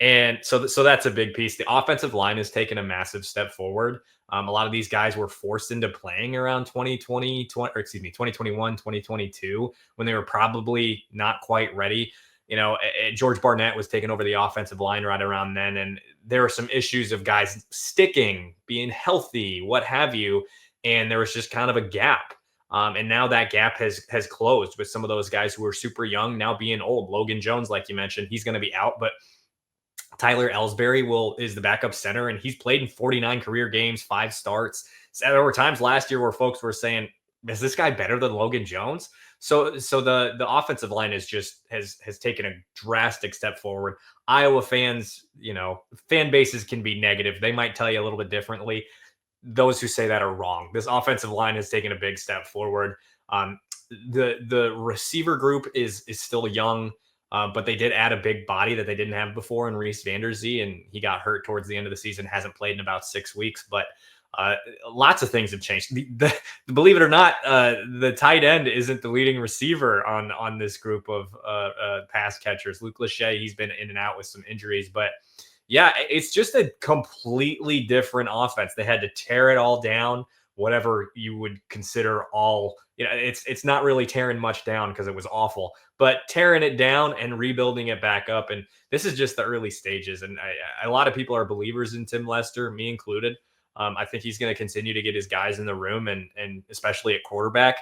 And so that's a big piece. The offensive line has taken a massive step forward. A lot of these guys were forced into playing around 2021, 2022, when they were probably not quite ready. You know, George Barnett was taking over the offensive line right around then, and there were some issues of guys sticking, being healthy, what have you, and there was just kind of a gap. And now that gap has closed with some of those guys who were super young now being old. Logan Jones, like you mentioned, he's going to be out, but Tyler Ellsbury is the backup center, and he's played in 49 career games, 5 starts. So there were times last year where folks were saying, is this guy better than Logan Jones? So the offensive line has taken a drastic step forward. Iowa fans, you know, fan bases can be negative. They might tell you a little bit differently. Those who say that are wrong. This offensive line has taken a big step forward. The receiver group is still young. But they did add a big body that they didn't have before in Reese Vanderzee, and he got hurt towards the end of the season, hasn't played in about 6 weeks. But lots of things have changed. Believe it or not, the tight end isn't the leading receiver on this group of pass catchers. Luke Lachey, he's been in and out with some injuries. But, yeah, it's just a completely different offense. They had to tear it all down, whatever you would consider all – you know, it's not really tearing much down because it was awful, but tearing it down and rebuilding it back up. And this is just the early stages. And a lot of people are believers in Tim Lester, me included. I think he's going to continue to get his guys in the room, and especially at quarterback.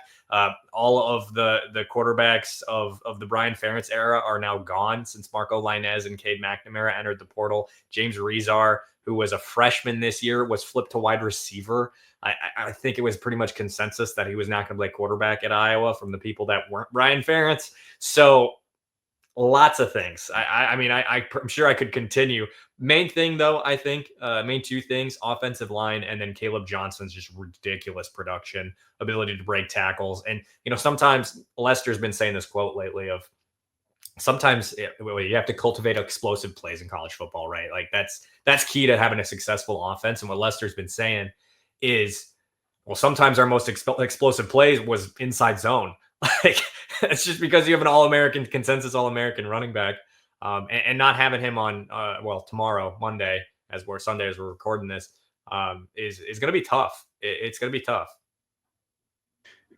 All of the quarterbacks of the Brian Ferentz era are now gone since Marco Lainez and Cade McNamara entered the portal. James Rezar, who was a freshman this year, was flipped to wide receiver. I think it was pretty much consensus that he was not going to play quarterback at Iowa from the people that weren't Brian Ferentz. So lots of things. I'm sure I could continue. Main thing, though, I think, main 2 things, offensive line, and then Caleb Johnson's just ridiculous production, ability to break tackles. And, you know, sometimes Lester's been saying this quote lately of, sometimes you have to cultivate explosive plays in college football, right? Like that's key to having a successful offense. And what Lester's been saying is, well, sometimes our most explosive plays was inside zone. Like It's just because you have an All-American consensus All-American running back, and not having him on tomorrow, Monday, as we're recording this, is going to be tough. It's going to be tough.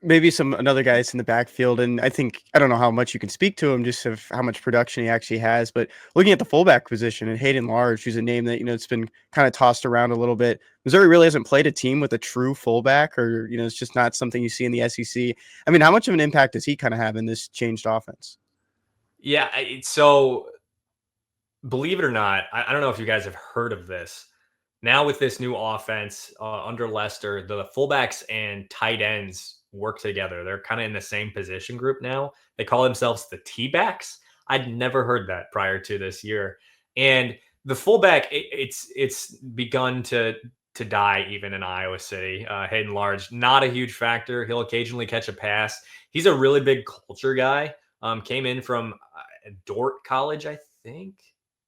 Maybe some another guys in the backfield, and I don't know how much you can speak to him, just of how much production he actually has. But looking at the fullback position and Hayden Large, who's a name that it's been kind of tossed around a little bit. Missouri really hasn't played a team with a true fullback, or it's just not something you see in the SEC. I mean, how much of an impact does he kind of have in this changed offense? Yeah, so believe it or not, I don't know if you guys have heard of this. Now with this new offense under Lester, the fullbacks and tight ends work together. They're kind of in the same position group now. They call themselves the T-backs. I'd never heard that prior to this year. And the fullback, it's begun to die even in Iowa City. Hayden Large, not a huge factor. He'll occasionally catch a pass. He's a really big culture guy. Came in from Dordt College, I think.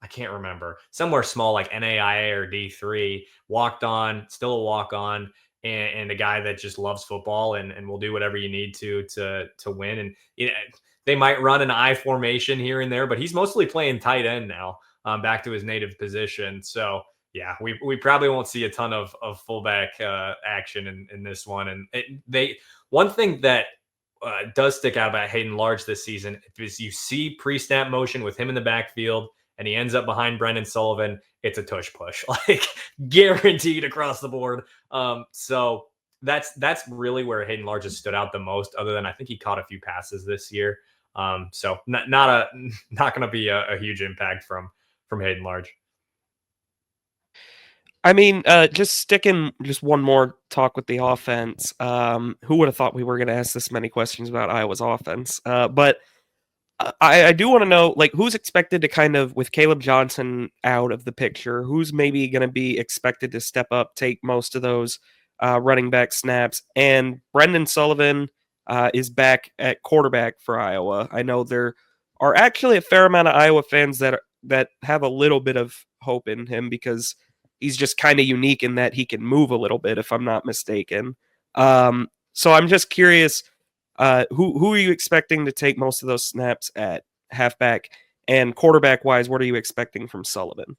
I can't remember. Somewhere small like NAIA or D3. Walked on, still a walk-on. And a guy that just loves football and will do whatever you need to win. And they might run an I formation here and there, but he's mostly playing tight end now, back to his native position. So yeah, we probably won't see a ton of fullback action in this one. And one thing that does stick out about Hayden Large this season is you see pre-snap motion with him in the backfield, and he ends up behind Brendan Sullivan. It's a tush push, like guaranteed across the board. So that's really where Hayden Large has stood out the most, other than I think he caught a few passes this year. So not going to be a huge impact from Hayden Large. I mean, just one more talk with the offense. Who would have thought we were going to ask this many questions about Iowa's offense? But I do want to know, like, who's expected to kind of, with Caleb Johnson out of the picture, who's maybe going to be expected to step up, take most of those running back snaps? And Brendan Sullivan is back at quarterback for Iowa. I know there are actually a fair amount of Iowa fans that have a little bit of hope in him because he's just kind of unique in that he can move a little bit, if I'm not mistaken. So I'm just curious, who are you expecting to take most of those snaps at halfback, and quarterback wise, what are you expecting from Sullivan?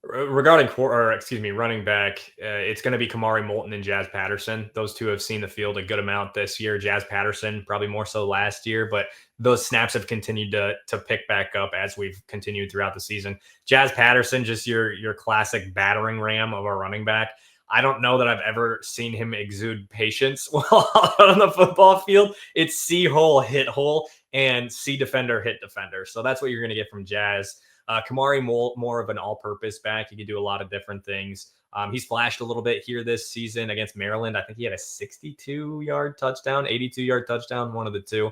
Regarding running back, it's going to be Kamari Moulton and Jazz Patterson. Those two have seen the field a good amount this year. Jazz Patterson probably more so last year, but those snaps have continued to pick back up as we've continued throughout the season. Jazz Patterson, just your classic battering ram of a running back. I don't know that I've ever seen him exude patience while out on the football field. It's see hole, hit hole, and see defender, hit defender. So that's what you're going to get from Jazz. Kamari more of an all-purpose back. He can do a lot of different things. He's flashed a little bit here this season against Maryland. I think he had a 62-yard touchdown, 82-yard touchdown, one of the two.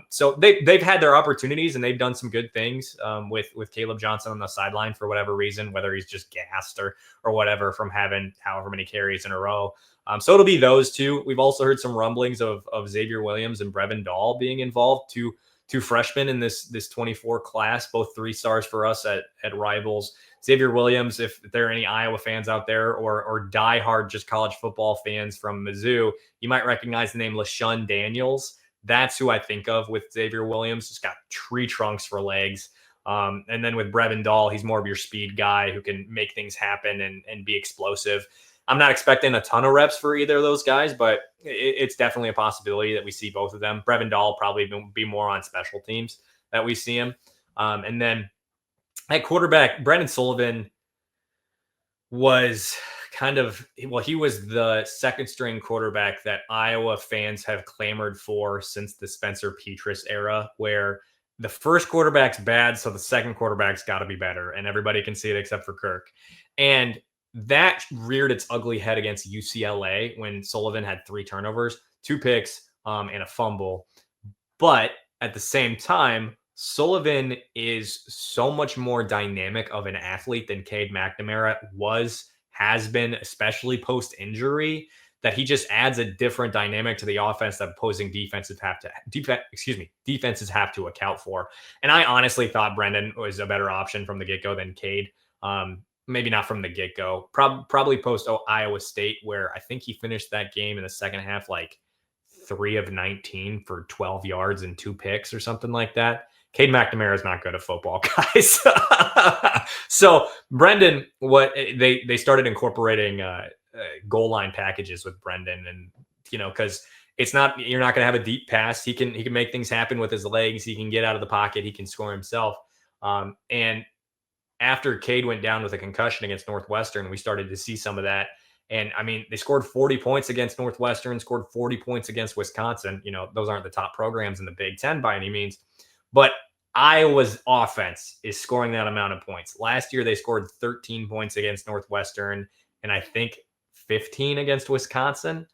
So they've had their opportunities and they've done some good things with Caleb Johnson on the sideline for whatever reason, whether he's just gassed or whatever from having however many carries in a row. So it'll be those two. We've also heard some rumblings of Xavier Williams and Brevin Dahl being involved, two freshmen in this 24 class, both 3 stars for us at Rivals. Xavier Williams, if there are any Iowa fans out there or diehard just college football fans from Mizzou, you might recognize the name LaShun Daniels. That's who I think of with Xavier Williams. Just got tree trunks for legs. And then with Brevin Dahl, he's more of your speed guy who can make things happen and be explosive. I'm not expecting a ton of reps for either of those guys, but it's definitely a possibility that we see both of them. Brevin Dahl probably be more on special teams that we see him. And then at quarterback, Brendan Sullivan was he was the second string quarterback that Iowa fans have clamored for since the Spencer Petras era, where the first quarterback's bad, so the second quarterback's got to be better, and everybody can see it except for Kirk. And that reared its ugly head against UCLA when Sullivan had 3 turnovers, 2 picks, and a fumble. But at the same time, Sullivan is so much more dynamic of an athlete than Cade McNamara has been, especially post-injury, that he just adds a different dynamic to the offense that opposing defenses have to account for. And I honestly thought Brendan was a better option from the get-go than Cade. Maybe not from the get-go. Probably post Iowa State, where I think he finished that game in the second half like 3 of 19 for 12 yards and 2 picks or something like that. Cade McNamara is not good at football, guys. So Brendan, what they started incorporating goal line packages with Brendan, and because you're not going to have a deep pass. He can make things happen with his legs. He can get out of the pocket. He can score himself. And after Cade went down with a concussion against Northwestern, we started to see some of that. And I mean, they scored 40 points against Northwestern, scored 40 points against Wisconsin. Those aren't the top programs in the Big Ten by any means, but Iowa's offense is scoring that amount of points. Last year, they scored 13 points against Northwestern, and I think 15 against Wisconsin.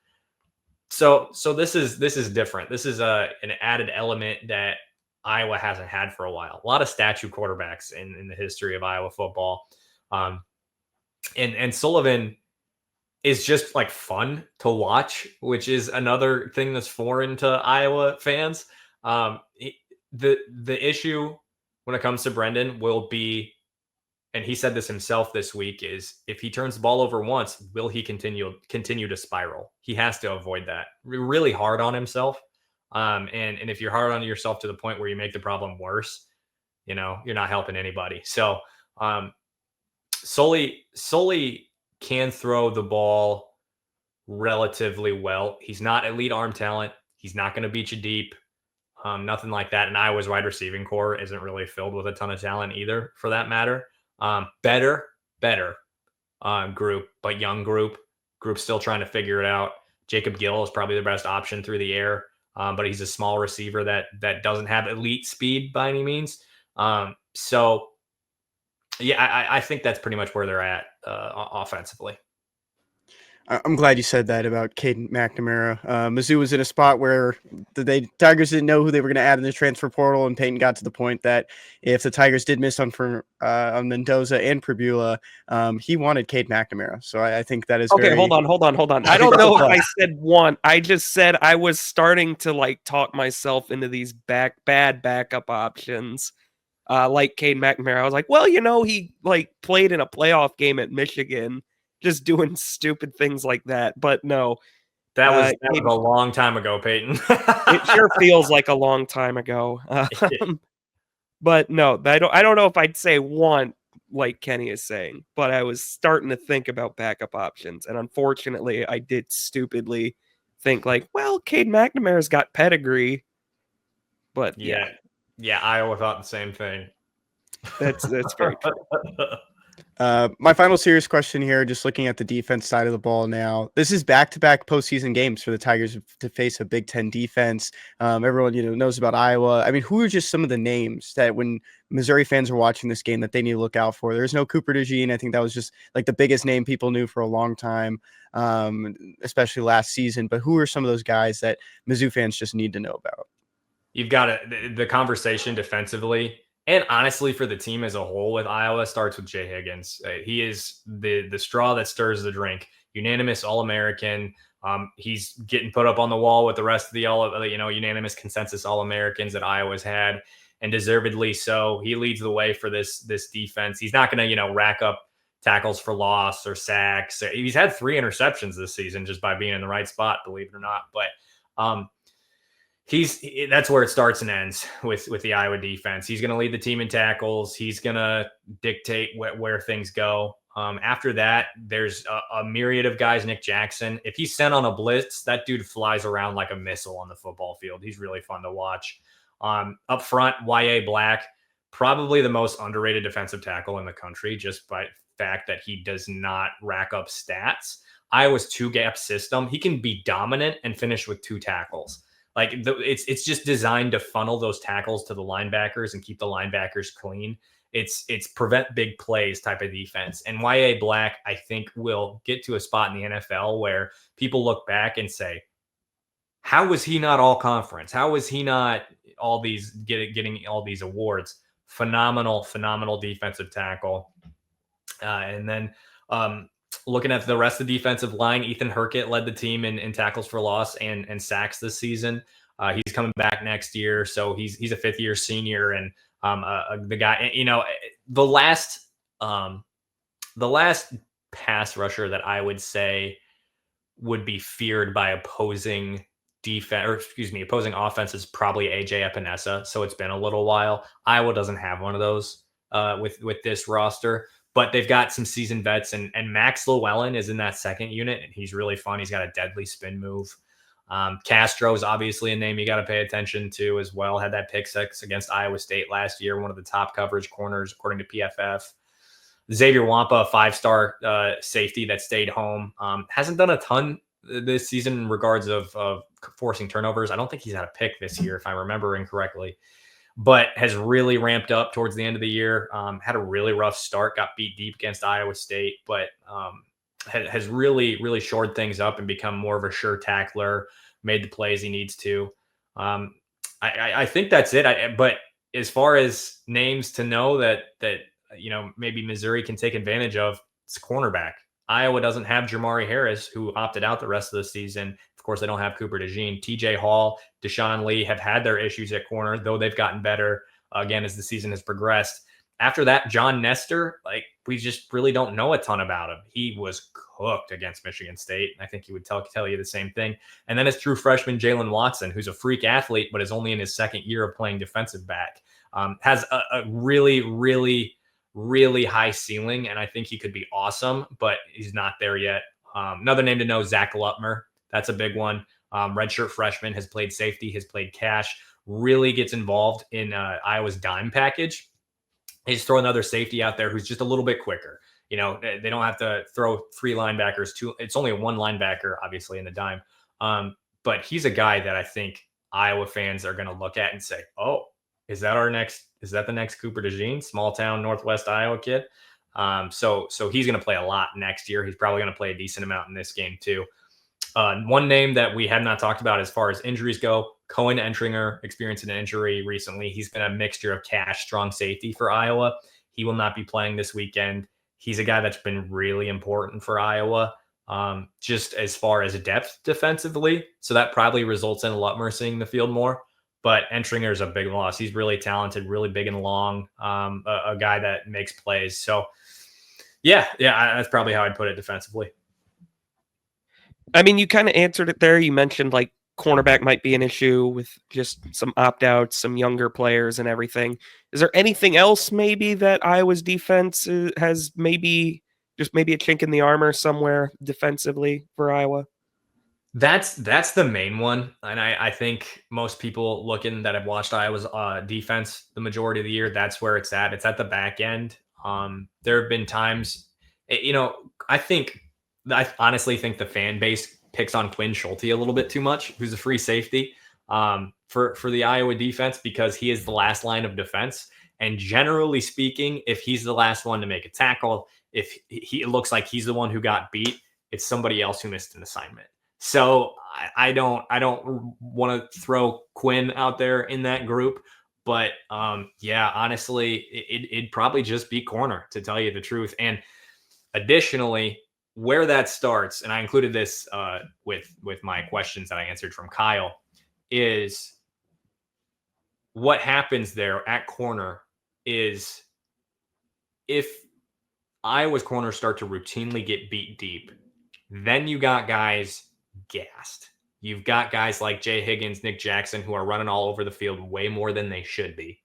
So this is different. This is an added element that Iowa hasn't had for a while. A lot of statue quarterbacks in the history of Iowa football. And Sullivan is just like fun to watch, which is another thing that's foreign to Iowa fans. The issue when it comes to Brendan will be, and he said this himself this week, is if he turns the ball over once, will he continue to spiral? He has to avoid that. Really hard on himself. And if you're hard on yourself to the point where you make the problem worse, you're not helping anybody. So Sully can throw the ball relatively well. He's not elite arm talent. He's not going to beat you deep. Nothing like that. And Iowa's wide receiving core isn't really filled with a ton of talent either, for that matter. Better group, but young group still trying to figure it out. Jacob Gill is probably the best option through the air, but he's a small receiver that doesn't have elite speed by any means. So yeah, I think that's pretty much where they're at offensively. I'm glad you said that about Cade McNamara. Mizzou was in a spot where the Tigers didn't know who they were going to add in the transfer portal, and Payton got to the point that if the Tigers did miss on Mendoza and Pribula, he wanted Cade McNamara. So I think that is okay. Hold on. I don't know if I said one. I just said I was starting to talk myself into these bad backup options, like Cade McNamara. I was like, well, he played in a playoff game at Michigan, just doing stupid things like that. But no, that was a long time ago, Payton. It sure feels like a long time ago. But no, I don't know if I'd say one like Kenny is saying, but I was starting to think about backup options. And unfortunately, I did stupidly think well, Cade McNamara's got pedigree. But yeah, Iowa thought the same thing. That's very true. My final serious question here, just looking at the defense side of the ball now. This is back-to-back postseason games for the Tigers to face a Big Ten defense. Everyone knows about Iowa. I mean, who are just some of the names that when Missouri fans are watching this game that they need to look out for? There's no Cooper DeJean. I think that was just the biggest name people knew for a long time, especially last season. But who are some of those guys that Mizzou fans just need to know about? You've got the conversation defensively. And honestly, for the team as a whole with Iowa, starts with Jay Higgins. He is the straw that stirs the drink. Unanimous All-American. He's getting put up on the wall with the rest of the unanimous consensus All-Americans that Iowa's had, and deservedly so. He leads the way for this defense. He's not going to rack up tackles for loss or sacks. He's had 3 interceptions this season just by being in the right spot, believe it or not. But that's where it starts and ends with the Iowa defense. He's going to lead the team in tackles. He's going to dictate where things go. After that, there's a myriad of guys. Nick Jackson, if he's sent on a blitz, that dude flies around like a missile on the football field. He's really fun to watch. Up front, Y.A. Black, probably the most underrated defensive tackle in the country, just by the fact that he does not rack up stats. Iowa's 2-gap system, he can be dominant and finish with 2 tackles. It's just designed to funnel those tackles to the linebackers and keep the linebackers clean. It's prevent big plays type of defense. And Y.A. Black, I think, will get to a spot in the NFL where people look back and say, how was he not all conference? How was he not all these getting all these awards? Phenomenal defensive tackle. And then looking at the rest of the defensive line, Ethan Herkett led the team in tackles for loss and sacks this season. He's coming back next year, so he's a 5th-year senior, and the guy, the last pass rusher that I would say would be feared by opposing opposing offense is probably AJ Epinesa. So it's been a little while. Iowa doesn't have one of those with this roster, but they've got some seasoned vets, and Max Llewellyn is in that second unit, and he's really fun. He's got a deadly spin move. Castro is obviously a name you got to pay attention to as well. Had that pick six against Iowa State last year, one of the top coverage corners according to PFF. Xavier Wampa, a 5-star safety that stayed home. Hasn't done a ton this season in regards of forcing turnovers. I don't think he's had a pick this year, if I'm remembering correctly, but has really ramped up towards the end of the year. Had a really rough start, got beat deep against Iowa State, but has really, really shored things up and become more of a sure tackler, made the plays he needs to. I think that's it. But as far as names to know that maybe Missouri can take advantage of, it's a cornerback. Iowa doesn't have Jamari Harris, who opted out the rest of the season. Of course, they don't have Cooper DeJean. TJ Hall, Deshaun Lee have had their issues at corner, though they've gotten better again as the season has progressed. After that, John Nestor, we just really don't know a ton about him. He was cooked against Michigan State. I think he would tell you the same thing. And then it's true freshman Jalen Watson, who's a freak athlete, but is only in his second year of playing defensive back. Has a really, really, really high ceiling, and I think he could be awesome, but he's not there yet. Another name to know, Zach Lutmer. That's a big one. Redshirt freshman, has played safety, has played cash, really gets involved in Iowa's dime package. He's throw another safety out there who's just a little bit quicker. They don't have to throw three linebackers. It's only one linebacker, obviously, in the dime. But he's a guy that I think Iowa fans are going to look at and say, oh, is that the next Cooper DeJean, small town Northwest Iowa kid? So he's going to play a lot next year. He's probably going to play a decent amount in this game too. One name that we have not talked about as far as injuries go, Cohen Entringer experienced an injury recently. He's been a mixture of cash, strong safety for Iowa. He will not be playing this weekend. He's a guy that's been really important for Iowa, just as far as depth defensively. So that probably results in Lutmer seeing the field more. But Entringer is a big loss. He's really talented, really big and long, a guy that makes plays. So, yeah, that's probably how I'd put it defensively. I mean, you kind of answered it there. You mentioned cornerback might be an issue with just some opt-outs, some younger players and everything. Is there anything else maybe that Iowa's defense has maybe a chink in the armor somewhere defensively for Iowa? That's the main one. And I think most people looking that have watched Iowa's defense the majority of the year, that's where it's at. It's at the back end. There have been times, I honestly think the fan base picks on Quinn Schulte a little bit too much, who's a free safety for the Iowa defense, because he is the last line of defense. And generally speaking, if he's the last one to make a tackle, if it looks like he's the one who got beat, it's somebody else who missed an assignment. So I don't want to throw Quinn out there in that group, but honestly, it'd probably just be corner, to tell you the truth. And additionally, where that starts, and I included this with my questions that I answered from Kyle, is what happens there at corner is if Iowa's corners start to routinely get beat deep, then you got guys gassed. You've got guys like Jay Higgins, Nick Jackson, who are running all over the field way more than they should be.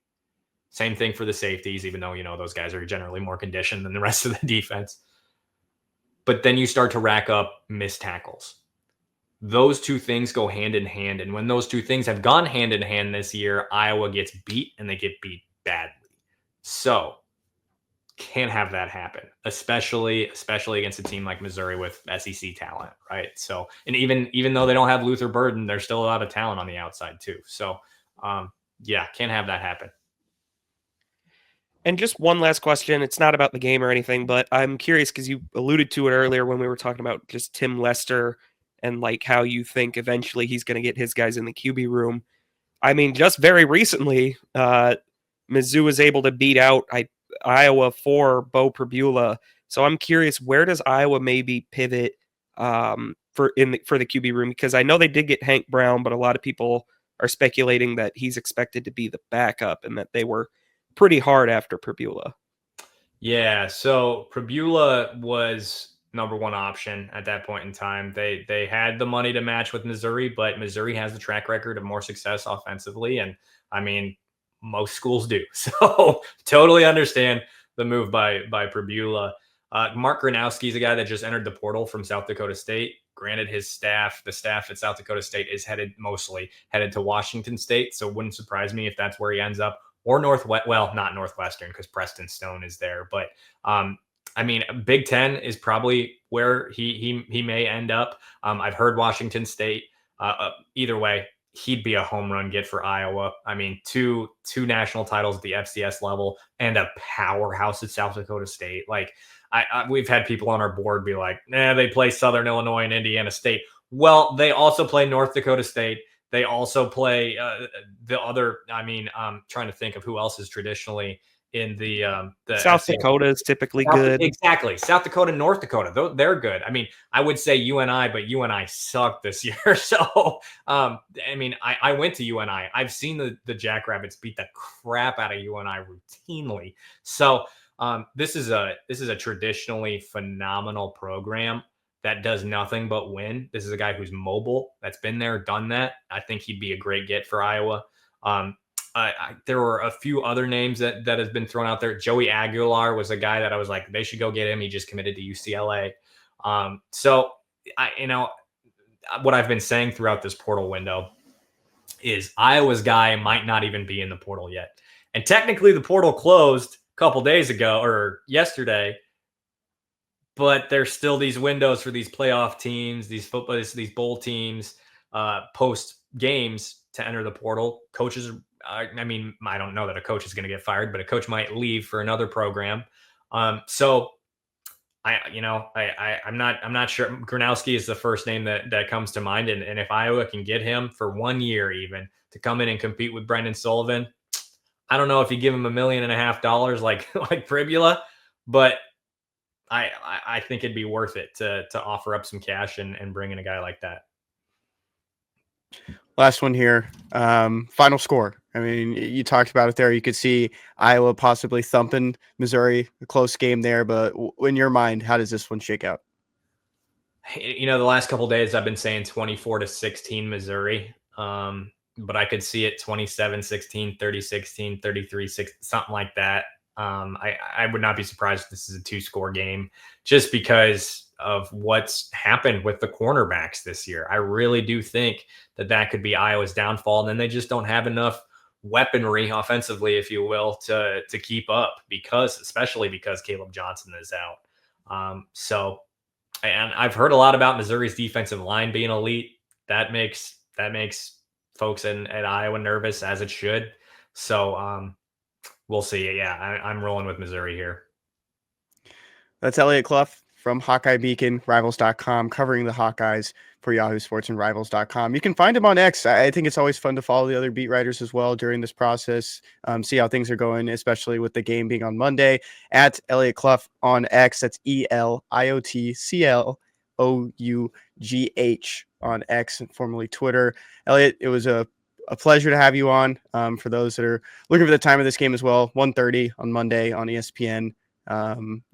Same thing for the safeties, even though, those guys are generally more conditioned than the rest of the defense. But then you start to rack up missed tackles. Those two things go hand in hand. And when those two things have gone hand in hand this year, Iowa gets beat, and they get beat badly. So can't have that happen, especially against a team like Missouri with SEC talent, right? So, and even though they don't have Luther Burden, there's still a lot of talent on the outside too. So, can't have that happen. And just one last question. It's not about the game or anything, but I'm curious because you alluded to it earlier when we were talking about just Tim Lester and how you think eventually he's going to get his guys in the QB room. I mean, just very recently, Mizzou was able to beat out Iowa for Bo Pribula. So I'm curious, where does Iowa maybe pivot for the QB room? Because I know they did get Hank Brown, but a lot of people are speculating that he's expected to be the backup and that they were pretty hard after Pribula. Yeah, so Pribula was number one option at that point in time. They had the money to match with Missouri, but Missouri has the track record of more success offensively. And I mean, most schools do. So totally understand the move by Pribula. Mark Gronowski is a guy that just entered the portal from South Dakota State. Granted, the staff at South Dakota State is mostly headed to Washington State. So it wouldn't surprise me if that's where he ends up, or not Northwestern, because Preston Stone is there. But I mean, Big Ten is probably where he may end up. I've heard Washington State. Either way, he'd be a home run get for Iowa. I mean, two national titles at the FCS level and a powerhouse at South Dakota State. Like, we've had people on our board be like, they play Southern Illinois and Indiana State. Well, they also play North Dakota State. They also play the other. I mean, I'm trying to think of who else is traditionally in the South Dakota is typically good. Exactly. South Dakota, North Dakota, they're good. I mean, I would say UNI, but UNI sucked this year. So, I mean, I went to UNI. I've seen the Jackrabbits beat the crap out of UNI routinely. So, this is a traditionally phenomenal program that does nothing but win. This is a guy who's mobile, that's been there, done that. I think he'd be a great get for Iowa. There were a few other names that has been thrown out there. Joey Aguilar was a guy that I was like, they should go get him. He just committed to UCLA. So what I've been saying throughout this portal window is Iowa's guy might not even be in the portal yet. And technically the portal closed a couple days ago or yesterday, but there's still these windows for these playoff teams, these bowl teams, post games to enter the portal. Coaches, I mean, I don't know that a coach is going to get fired, but a coach might leave for another program. So I'm not sure. Gronowski is the first name that comes to mind. And if Iowa can get him for 1 year, even to come in and compete with Brendan Sullivan, I don't know if you give him $1.5 million like Pribula, but I think it'd be worth it to offer up some cash and bring in a guy like that. Last one here. Final score. I mean, you talked about it there. You could see Iowa possibly thumping Missouri, a close game there. But in your mind, how does this one shake out? The last couple of days I've been saying 24-16 Missouri. But I could see it 27-16, 30-16, 33-6, something like that. I would not be surprised if this is a 2-score game just because of what's happened with the cornerbacks this year. I really do think that could be Iowa's downfall. And then they just don't have enough weaponry offensively, if you will, to keep up especially because Caleb Johnson is out. And I've heard a lot about Missouri's defensive line being elite. That makes folks at Iowa nervous, as it should. So we'll see. Yeah, I'm rolling with Missouri here. That's Eliot Clough from Hawkeye Beacon, Rivals.com, covering the Hawkeyes for Yahoo Sports and Rivals.com. You can find him on X. I think it's always fun to follow the other beat writers as well during this process, see how things are going, especially with the game being on Monday. At Eliot Clough on X, that's ELIOTCLOUGH on X, formerly Twitter. Eliot, it was a pleasure to have you on. For those that are looking for the time of this game as well, 1:30 on Monday on ESPN.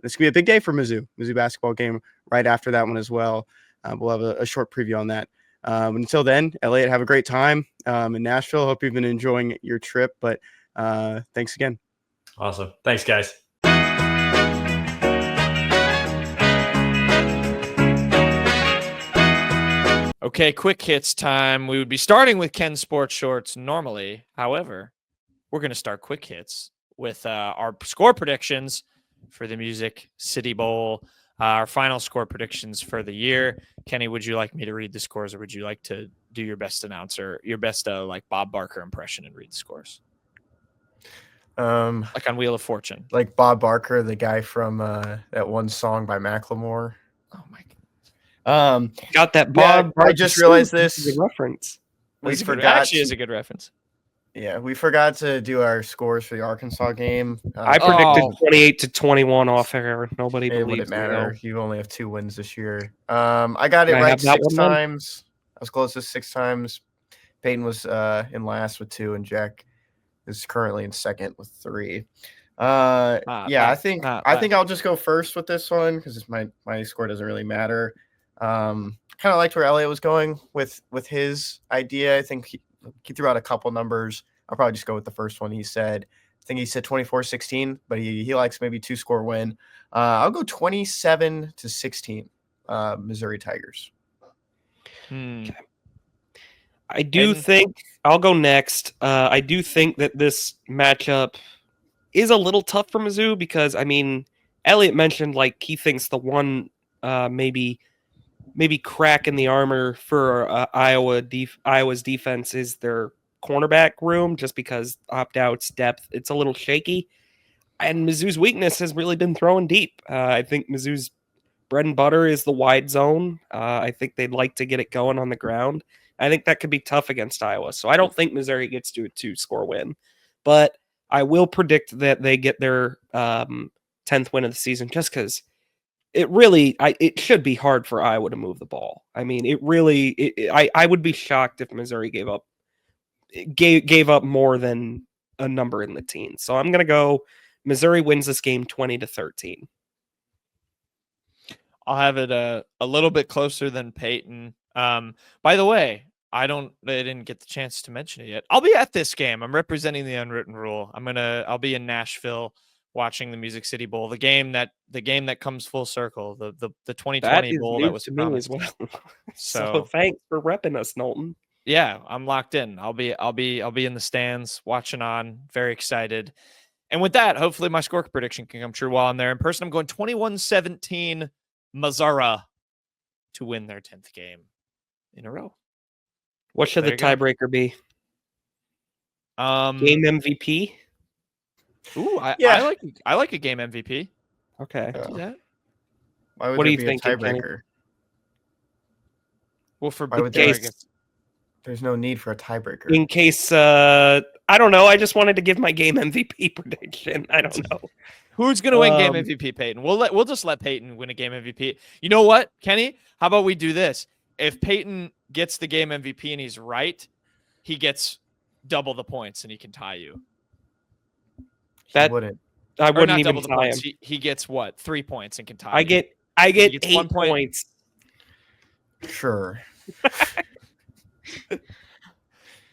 This could be a big day for Mizzou basketball game right after that one as well. We'll have a short preview on that. Until then, Eliot, have a great time in Nashville. Hope you've been enjoying your trip, but thanks again. Awesome. Thanks, guys. Okay, quick hits time. We would be starting with Ken's Sports Shorts normally. However, we're going to start quick hits with our score predictions for the Music City Bowl, our final score predictions for the year. Kenny, would you like me to read the scores, or would you like to do your best announcer, your best like Bob Barker impression and read the scores? Like on Wheel of Fortune. Like Bob Barker, the guy from that one song by Macklemore. Oh my God. Got that Bob. I just realized this reference. We forgot. Actually, is a good reference. Yeah, we forgot to do our scores for the Arkansas game. I predicted 28-21 off air. Nobody it believes wouldn't matter. me. You only have 2 wins this year. I got it right 6 times. I was close to 6 times. Payton was in last with 2, and Jack is currently in second with 3. Yeah, I think I'll just go first with this one because my score doesn't really matter. Kind of liked where Eliot was going with his idea. I think he threw out a couple numbers. I'll probably just go with the first one he said. I think he said 24-16, but he likes maybe 2-score win. I'll go 27-16, Missouri Tigers. Okay. I do think I'll go next. I do think that this matchup is a little tough for Mizzou because, I mean, Eliot mentioned like he thinks the one maybe crack in the armor for Iowa's defense is their cornerback room, just because opt-outs depth, it's a little shaky. And Mizzou's weakness has really been throwing deep. I think Mizzou's bread and butter is the wide zone. I think they'd like to get it going on the ground. I think that could be tough against Iowa. So I don't think Missouri gets to a 2-score win. But I will predict that they get their 10th win of the season just because it should be hard for Iowa to move the ball. I mean, I would be shocked if Missouri gave up more than a number in the teens. So I'm going to go Missouri wins this game 20-13. I'll have it a little bit closer than Payton. By the way, I didn't get the chance to mention it yet. I'll be at this game. I'm representing the unwritten rule. I'll be in Nashville watching the Music City Bowl, the game that comes full circle, the 2020 bowl that was to promised. me as well. So thanks for repping us, Knowlton. Yeah, I'm locked in. I'll be in the stands watching on. Very excited. And with that, hopefully my score prediction can come true while I'm there in person. I'm going 21-17 Missouri to win their 10th game in a row. What should the tiebreaker be? Game MVP? Ooh, I like a game MVP. Okay. Do that. Why would What do there you be think, a tiebreaker? Well, for Why would there, there's no need for a tiebreaker. In case I don't know, I just wanted to give my game MVP prediction. I don't know. Who's going to win game MVP, Payton? We'll just let Payton win a game MVP. You know what, Kenny? How about we do this? If Payton gets the game MVP and he's right, he gets double the points and he can tie you. I wouldn't even tie him. He gets what? 3 points and can tie. I get 8 points. Sure.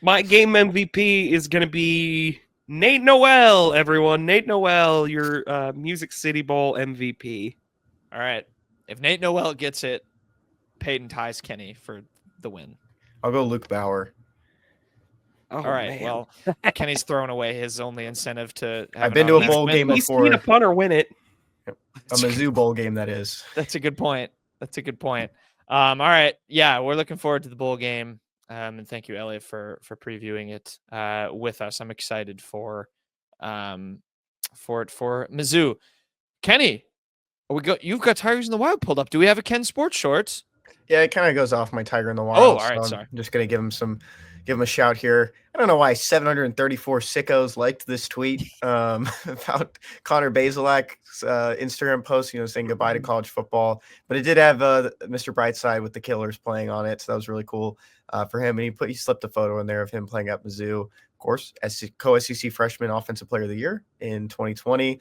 My game MVP is going to be Nate Noel, everyone. Nate Noel, your Music City Bowl MVP. All right. If Nate Noel gets it, Payton ties Kenny for the win. I'll go Luke Bauer. All right. Man. Well, Kenny's throwing away his only incentive to. I've been to a bowl game before. He's seen a punter win it. A Mizzou bowl game, that is. That's a good point. All right. Yeah, we're looking forward to the bowl game. And thank you, Eliot, for previewing it with us. I'm excited for Mizzou. Kenny, you've got Tigers in the Wild pulled up. Do we have a Ken Sports Shorts? Yeah, it kind of goes off my Tiger in the Wild. Oh, all right. So sorry. I'm just gonna give him a shout here. I don't know why 734 sickos liked this tweet about Connor Bazelak's Instagram post, saying goodbye to college football. But it did have Mr. Brightside with the Killers playing on it, so that was really cool for him. And he slipped a photo in there of him playing at Mizzou, of course, as co-SEC freshman offensive player of the year in 2020.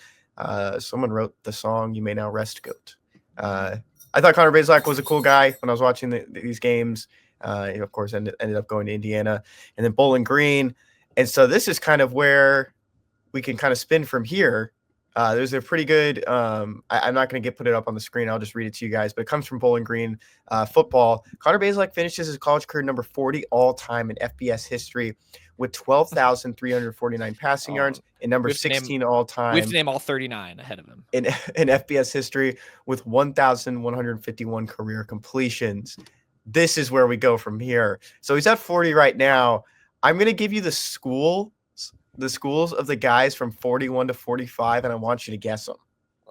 Someone wrote the song "You May Now Rest, Goat." I thought Connor Bazelak was a cool guy when I was watching these games. He, of course, ended up going to Indiana and then Bowling Green. And so this is kind of where we can kind of spin from here. There's a pretty good I'm not going to put it up on the screen. I'll just read it to you guys. But it comes from Bowling Green football. Connor Bazelak finishes his college career number 40 all-time in FBS history with 12,349 passing yards and number 16 all-time. We have to name all 39 ahead of him. In FBS history with 1,151 career completions. This is where we go from here. So he's at 40 right now. I'm going to give you the schools of the guys from 41 to 45, and I want you to guess them.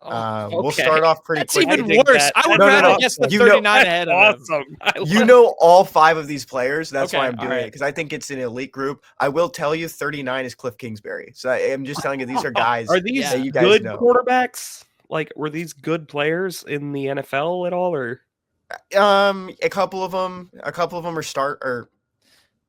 Okay. We'll start off pretty quick. That's even worse. I would rather guess the 39 ahead of him. You know all 5 of these players. That's why I'm doing it, right. because I think it's an elite group. I will tell you 39 is Cliff Kingsbury. So I'm just telling you these are guys. Are these that you guys good know. quarterbacks? Like, were these good players in the NFL at all, or? A couple of them are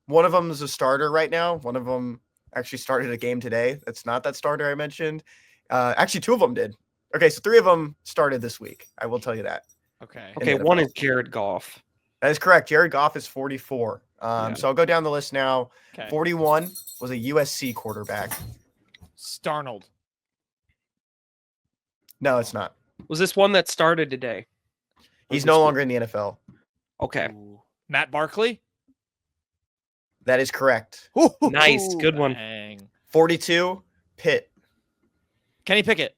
one of them is a starter right now. One of them actually started a game today. That's not that starter I mentioned. Actually, 2 of them did. Okay, so 3 of them started this week. I will tell you that. Okay. Okay, one is Jared Goff. That is correct. Jared Goff is 44. Yeah. So I'll go down the list now. Okay. 41 was a USC quarterback. Starnold. No, it's not. Was this one that started today? He's no longer in the NFL. Okay. Ooh. Matt Barkley. That is correct. Nice. Good one. Dang. 42, Pitt. Kenny Pickett.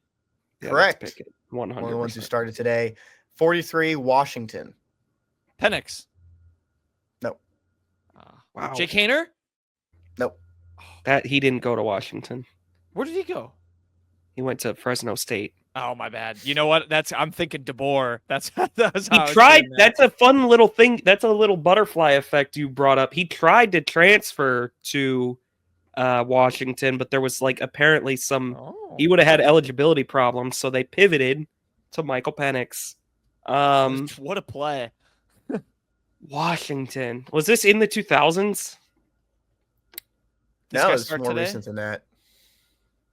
Yeah, Correct. let's pick it. One of the 100%. ones who started today. 43, Washington. Penix. No. Wow. Jake Haener. Nope. That he didn't go to Washington. Where did he go? He went to Fresno State. Oh, my bad. You know what? I'm thinking DeBoer. That's how He I was tried. doing that. That's a fun little thing. That's a little butterfly effect you brought up. He tried to transfer to Washington, but there was apparently some. Oh. He would have had eligibility problems, so they pivoted to Michael Penix. What a play. Washington. Was this in the 2000s? This No, guy it's start more today? recent than that.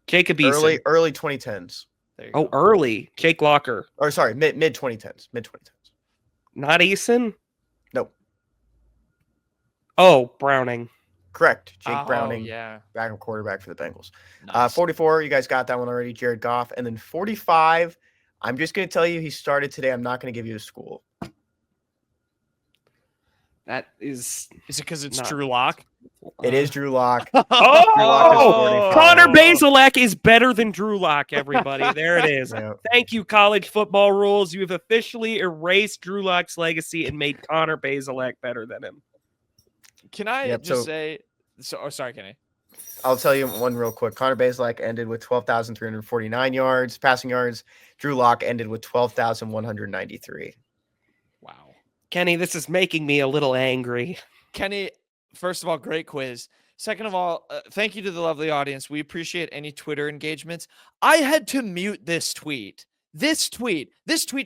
Jacob Eason. Early 2010s. There you Oh, go. early. Jake Locker. Or sorry, mid 2010s. Mid 2010s. Not Eason? Nope. Oh, Browning. Correct. Jake Oh, Browning, yeah. backup quarterback for the Bengals. Nice. 44, you guys got that one already. Jared Goff. And then 45, I'm just going to tell you he started today. I'm not going to give you a school. That is. Is it because it's Not- Drew Lock? It is Drew Lock. Oh, Lock is 45. Connor Bazelak is better than Drew Lock, everybody. There it is. Yeah. Thank you, college football rules. You have officially erased Drew Lock's legacy and made Connor Bazelak better than him. Can I Yep, just so- say? Sorry, Kenny. I'll tell you one real quick. Connor Bazelak ended with 12,349 yards, passing yards. Drew Lock ended with 12,193. Wow. Kenny, this is making me a little angry. Kenny, first of all, great quiz. Second of all, thank you to the lovely audience. We appreciate any Twitter engagements. I had to mute this tweet. This tweet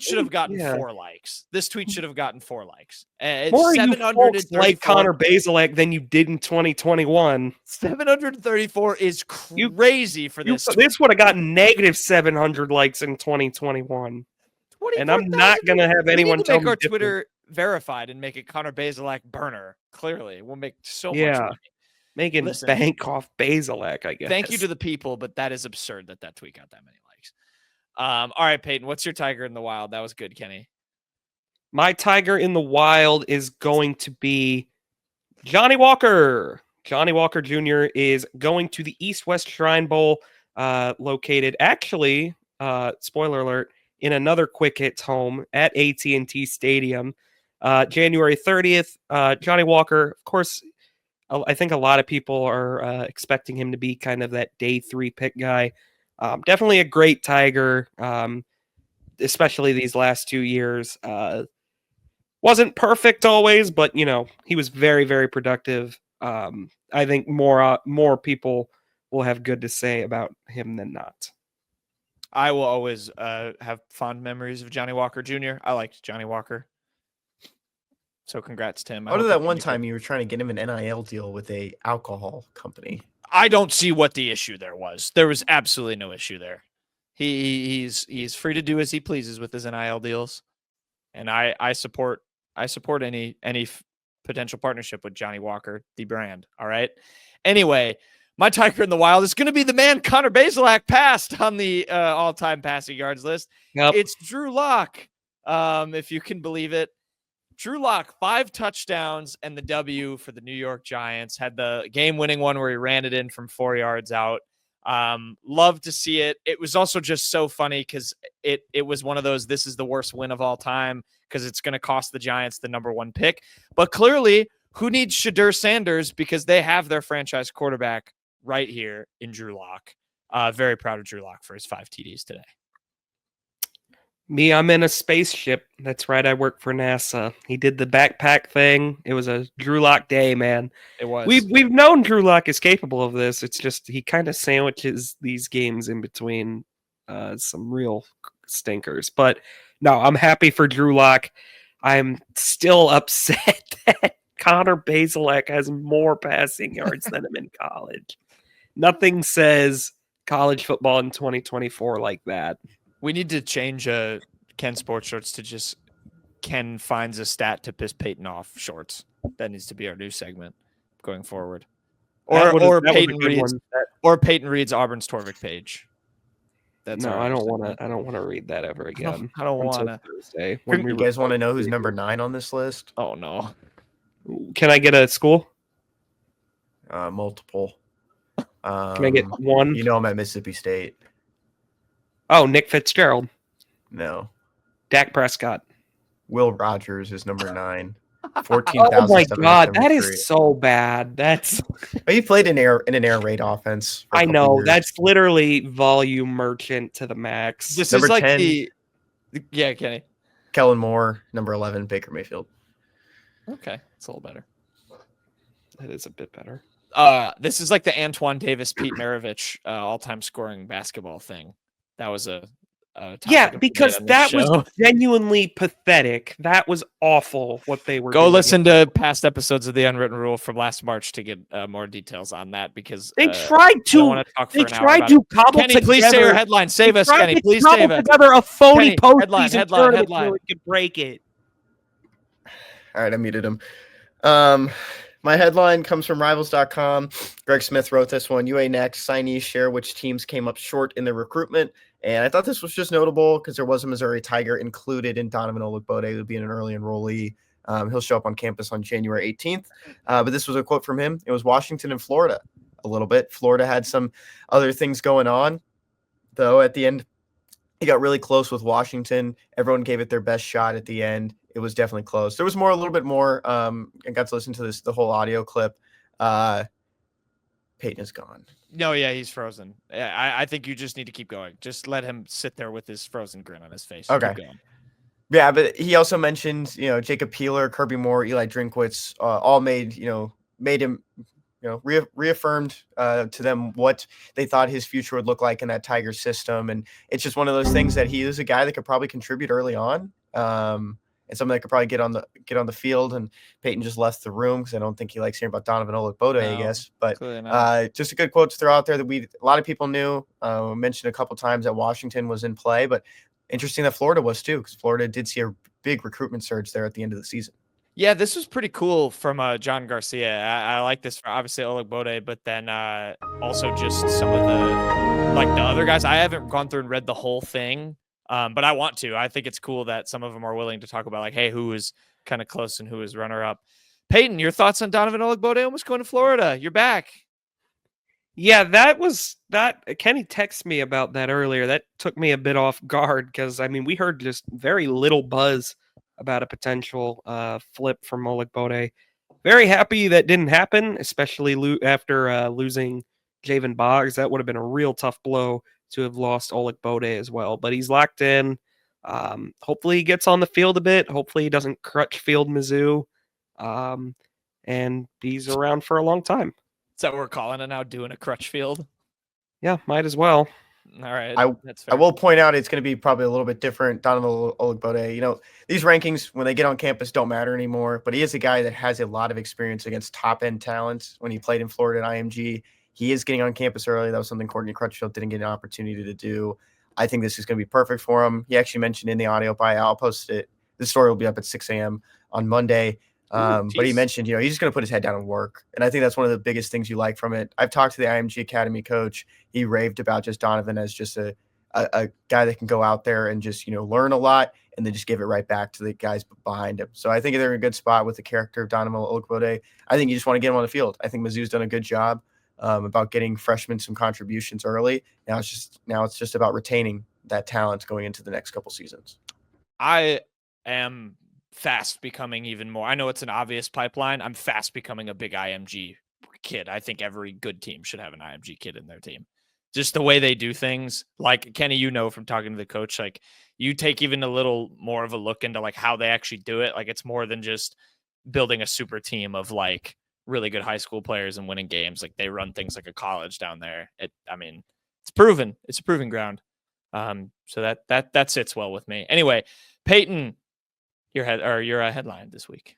should have gotten Yeah. 4 likes. This tweet should have gotten 4 likes. It's More you folks 734. like Connor Bazelak than you did in 2021. 734 is crazy for this. This would have gotten negative 700 likes in 2021. And I'm not going to have anyone tell make me our different. Twitter verified and make it Connor Bazelak burner. Clearly, we'll make so much Yeah. money. Making Listen. bank off Bazelak, I guess. Thank you to the people, but that is absurd that tweet got that many likes. All right, Peyton, what's your Tiger in the Wild? That was good, Kenny. My Tiger in the Wild is going to be Johnny Walker. Johnny Walker Jr. is going to the East-West Shrine Bowl, located actually, spoiler alert, in another quick hits home at AT&T Stadium, January 30th. Johnny Walker, of course, I think a lot of people are expecting him to be kind of that day 3 pick guy. Definitely a great Tiger, especially these last 2 years. Wasn't perfect always, but he was very, very productive. I think more people will have good to say about him than not. I will always have fond memories of Johnny Walker Jr. I liked Johnny Walker. So congrats to him. Other than that one time you were trying to get him an NIL deal with a alcohol company. I don't see what the issue there was. There was absolutely no issue there. He's free to do as he pleases with his NIL deals, and I support any potential partnership with Johnny Walker, the brand. All right. Anyway, my Tiger in the Wild is going to be the man Connor Bazelak passed on the all-time passing yards list. Yep. It's Drew Lock, if you can believe it. Drew Lock, 5 touchdowns and the W for the New York Giants. Had the game-winning one where he ran it in from 4 yards out. Love to see it. It was also just so funny because it was one of those, this is the worst win of all time because it's going to cost the Giants the number 1 pick. But clearly, who needs Shadur Sanders because they have their franchise quarterback right here in Drew Lock. Very proud of Drew Lock for his 5 TDs today. Me, I'm in a spaceship. That's right. I work for NASA. He did the backpack thing. It was a Drew Lock day, man. It was. We've known Drew Lock is capable of this. It's just he kind of sandwiches these games in between some real stinkers. But no, I'm happy for Drew Lock. I'm still upset that Connor Bazelak has more passing yards than him in college. Nothing says college football in 2024 like that. We need to change Ken Sports Shorts to just Ken finds a stat to piss Payton off shorts. That needs to be our new segment going forward. Or Payton reads Auburn's Torvik page. That's no, I don't want to read that ever again. I don't want to. Thursday. You guys want to know who's number 9 on this list? Oh no. Can I get a school? Multiple. Can I get one? You know I'm at Mississippi State. Oh, Nick Fitzgerald. No. Dak Prescott. Will Rogers is number 9. 14,000. Oh my God, that is so bad. That's. He played in an air raid offense. I know that's literally volume merchant to the max. This number is like 10, yeah, Kenny. Kellen Moore. Number 11, Baker Mayfield. Okay, it's a little better. That is a bit better. This is like the Antoine Davis, Pete Maravich all-time scoring basketball thing. That was a yeah, because that was genuinely pathetic. That was awful what they were doing. Listen to past episodes of The Unwritten Rule from last March to get more details on that, because they tried to cobble Kenny, together. please say your headline. Save us, Kenny. Please save us. Together a phony postseason tournament so we could break it. All right, I muted him. My headline comes from Rivals.com. Greg Smith wrote this one. UA next. Signees share which teams came up short in the recruitment. And I thought this was just notable because there was a Missouri Tiger included in Donovan Olugbode, who would be an early enrollee. He'll show up on campus on January 18th. But this was a quote from him. It was Washington and Florida a little bit. Florida had some other things going on, though. At the end, he got really close with Washington. Everyone gave it their best shot at the end. It was definitely close. There was a little bit more. I got to listen to the whole audio clip. Payton is gone. No, yeah, he's frozen. I think you just need to keep going. Just let him sit there with his frozen grin on his face. Okay. Yeah, but he also mentioned, Jacob Peeler, Kirby Moore, Eli Drinkwitz, all made him, reaffirmed to them what they thought his future would look like in that Tiger system. And it's just one of those things that he is a guy that could probably contribute early on. And something that could probably get on the field. And Payton just left the room because I don't think he likes hearing about Donovan Olugbode, I guess. But just a good quote to throw out there that a lot of people knew. Mentioned a couple times that Washington was in play, but interesting that Florida was too, because Florida did see a big recruitment surge there at the end of the season. Yeah, this was pretty cool from John Garcia. I like this for obviously Olugbode, but then also just some of the other guys. I haven't gone through and read the whole thing. But I want to. I think it's cool that some of them are willing to talk about hey, who is kind of close and who is runner up. Payton, your thoughts on Donovan Olugbode almost going to Florida? You're back. Yeah, that Kenny texted me about that earlier. That took me a bit off guard because we heard just very little buzz about a potential flip from Olugbode. Very happy that didn't happen, especially after losing Javen Boggs. That would have been a real tough blow to have lost Olugbode as well, but he's locked in. Hopefully he gets on the field a bit. Hopefully he doesn't crutch field Mizzou. And he's around for a long time. Is that what we're calling it now, doing a crutch field? Yeah, might as well. All right. That's fair. I will point out it's going to be probably a little bit different. Donovan Olugbode, these rankings when they get on campus don't matter anymore, but he is a guy that has a lot of experience against top-end talents. When he played in Florida at IMG, he is getting on campus early. That was something Courtney Crutchfield didn't get an opportunity to do. I think this is going to be perfect for him. He actually mentioned in the audio I'll post it. This story will be up at 6 a.m. on Monday. But he mentioned, he's just going to put his head down and work. And I think that's one of the biggest things you like from it. I've talked to the IMG Academy coach. He raved about just Donovan as just a guy that can go out there and just, learn a lot and then just give it right back to the guys behind him. So I think they're in a good spot with the character of Donovan Olugbode. I think you just want to get him on the field. I think Mizzou's done a good job about getting freshmen some contributions early. Now it's just about retaining that talent going into the next couple seasons. I am fast becoming even more. I know it's an obvious pipeline. I'm fast becoming a big IMG kid. I think every good team should have an IMG kid in their team. Just the way they do things. Like Kenny, from talking to the coach, you take even a little more of a look into how they actually do it. It's more than just building a super team of really good high school players and winning games. They run things like a college down there. It's proven. It's a proven ground. So that sits well with me. Anyway, Payton, your headline this week.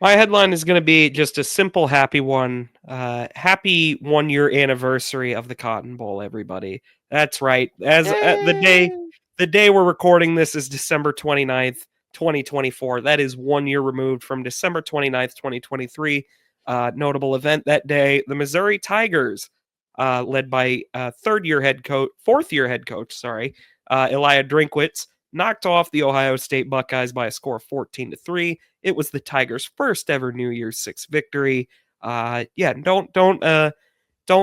My headline is going to be just a simple, happy one. Happy 1-year anniversary of the Cotton Bowl, everybody. That's right. As the day we're recording this is December 29th, 2024. That is 1 year removed from December 29th, 2023. Notable event that day: the Missouri Tigers, led by fourth year head coach, Eliot Drinkwitz, knocked off the Ohio State Buckeyes by a score of 14-3. It was the Tigers' first ever New Year's Six victory. Don't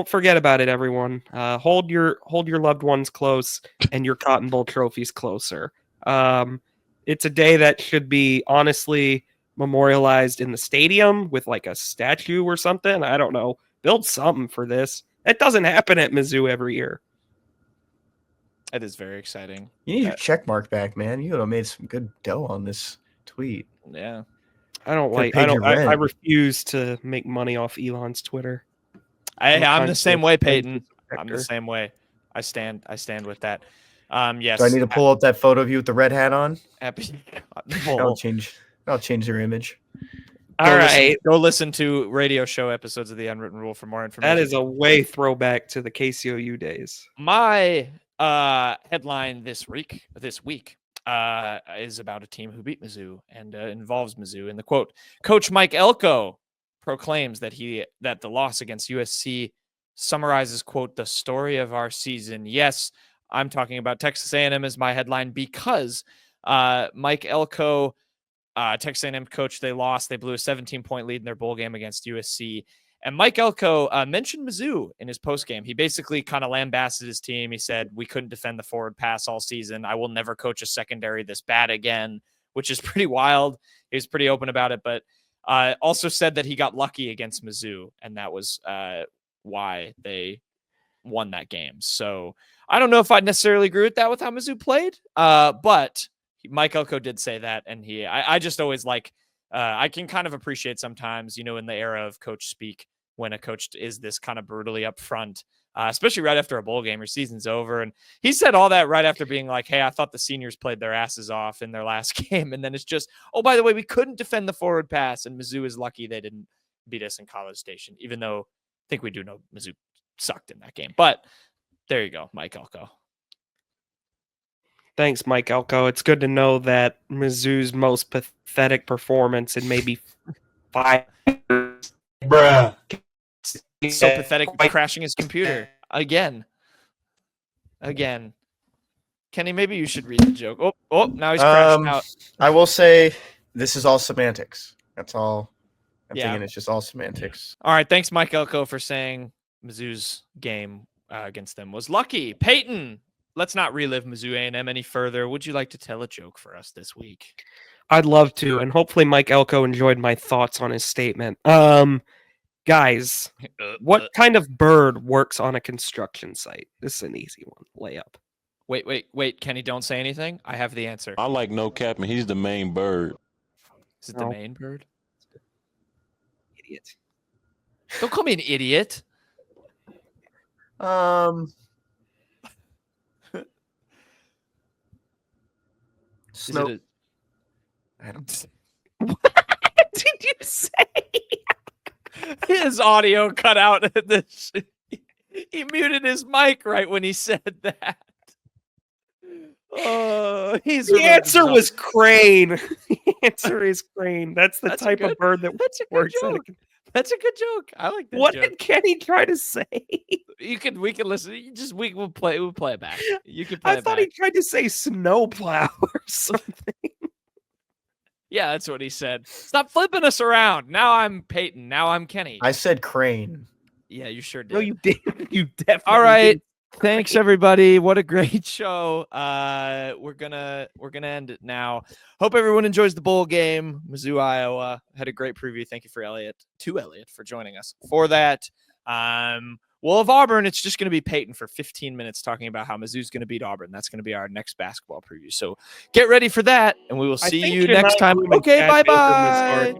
forget about it, everyone. Hold your loved ones close and your Cotton Bowl trophies closer. It's a day that should be honestly memorialized in the stadium with like a statue or something. I don't know. Build something for this. That doesn't happen at Mizzou every year. It is very exciting. You need your check mark back, man. You would have made some good dough on this tweet. Yeah. I refuse to make money off Elon's Twitter. I'm the same way, Payton. I'm the same way. I stand with that. Yes. Do I need to pull up that photo of you with the red hat on? Happy I'll change your image. Go listen to radio show episodes of the Unwritten Rule for more information. That is a way throwback to the KCOU days. My headline this week is about a team who beat Mizzou and involves Mizzou. And the quote: Coach Mike Elko proclaims that the loss against USC summarizes, quote, the story of our season. Yes, I'm talking about Texas A&M as my headline because Mike Elko, Texas A&M coach, they lost. They blew a 17-point lead in their bowl game against USC. And Mike Elko mentioned Mizzou in his postgame. He basically kind of lambasted his team. He said, we couldn't defend the forward pass all season. I will never coach a secondary this bad again, which is pretty wild. He was pretty open about it, but also said that he got lucky against Mizzou, and that was why they won that game. So I don't know if I'd necessarily agree with that with how Mizzou played, but Mike Elko did say that, and I just always like I can kind of appreciate sometimes, in the era of coach speak, when a coach is this kind of brutally upfront, especially right after a bowl game, your season's over. And he said all that right after being like, hey, I thought the seniors played their asses off in their last game. And then it's just, oh, by the way, we couldn't defend the forward pass. And Mizzou is lucky they didn't beat us in College Station, even though I think we do know Mizzou sucked in that game. But there you go, Mike Elko. Thanks, Mike Elko. It's good to know that Mizzou's most pathetic performance in maybe 5 years. Bruh. So pathetic, crashing his computer. Again. Kenny, maybe you should read the joke. Oh, now he's crashing out. I will say this is all semantics. That's all. I'm thinking it's just all semantics. All right. Thanks, Mike Elko, for saying Mizzou's game against them was lucky. Payton, let's not relive Mizzou A&M any further. Would you like to tell a joke for us this week? I'd love to, and hopefully Mike Elko enjoyed my thoughts on his statement. Guys, what kind of bird works on a construction site? This is an easy one. Layup. Wait, Kenny, don't say anything. I have the answer. I like no cap, and he's the main bird. Is it the main bird? Idiot. Don't call me an idiot. Snow. What did you say? His audio cut out. He muted his mic right when he said that. Oh, the answer was crane. The answer is crane. That's the type of bird that works. That's a good joke. I like that. What joke. did Kenny try to say? We can listen. We'll play it back. You can play I thought he tried to say snowplow or something. Yeah, that's what he said. Stop flipping us around. Now I'm Payton. Now I'm Kenny. I said crane. Yeah, you sure did. No, you didn't. You definitely. All right. Didn't. Thanks, everybody. What a great show. We're gonna end it now. Hope everyone enjoys the bowl game. Mizzou, Iowa. Had a great preview. Thank you for Eliot for joining us for that. Well, of Auburn, it's just going to be Payton for 15 minutes talking about how Mizzou's going to beat Auburn. That's going to be our next basketball preview. So get ready for that, and we will see you next time. Okay, bye-bye.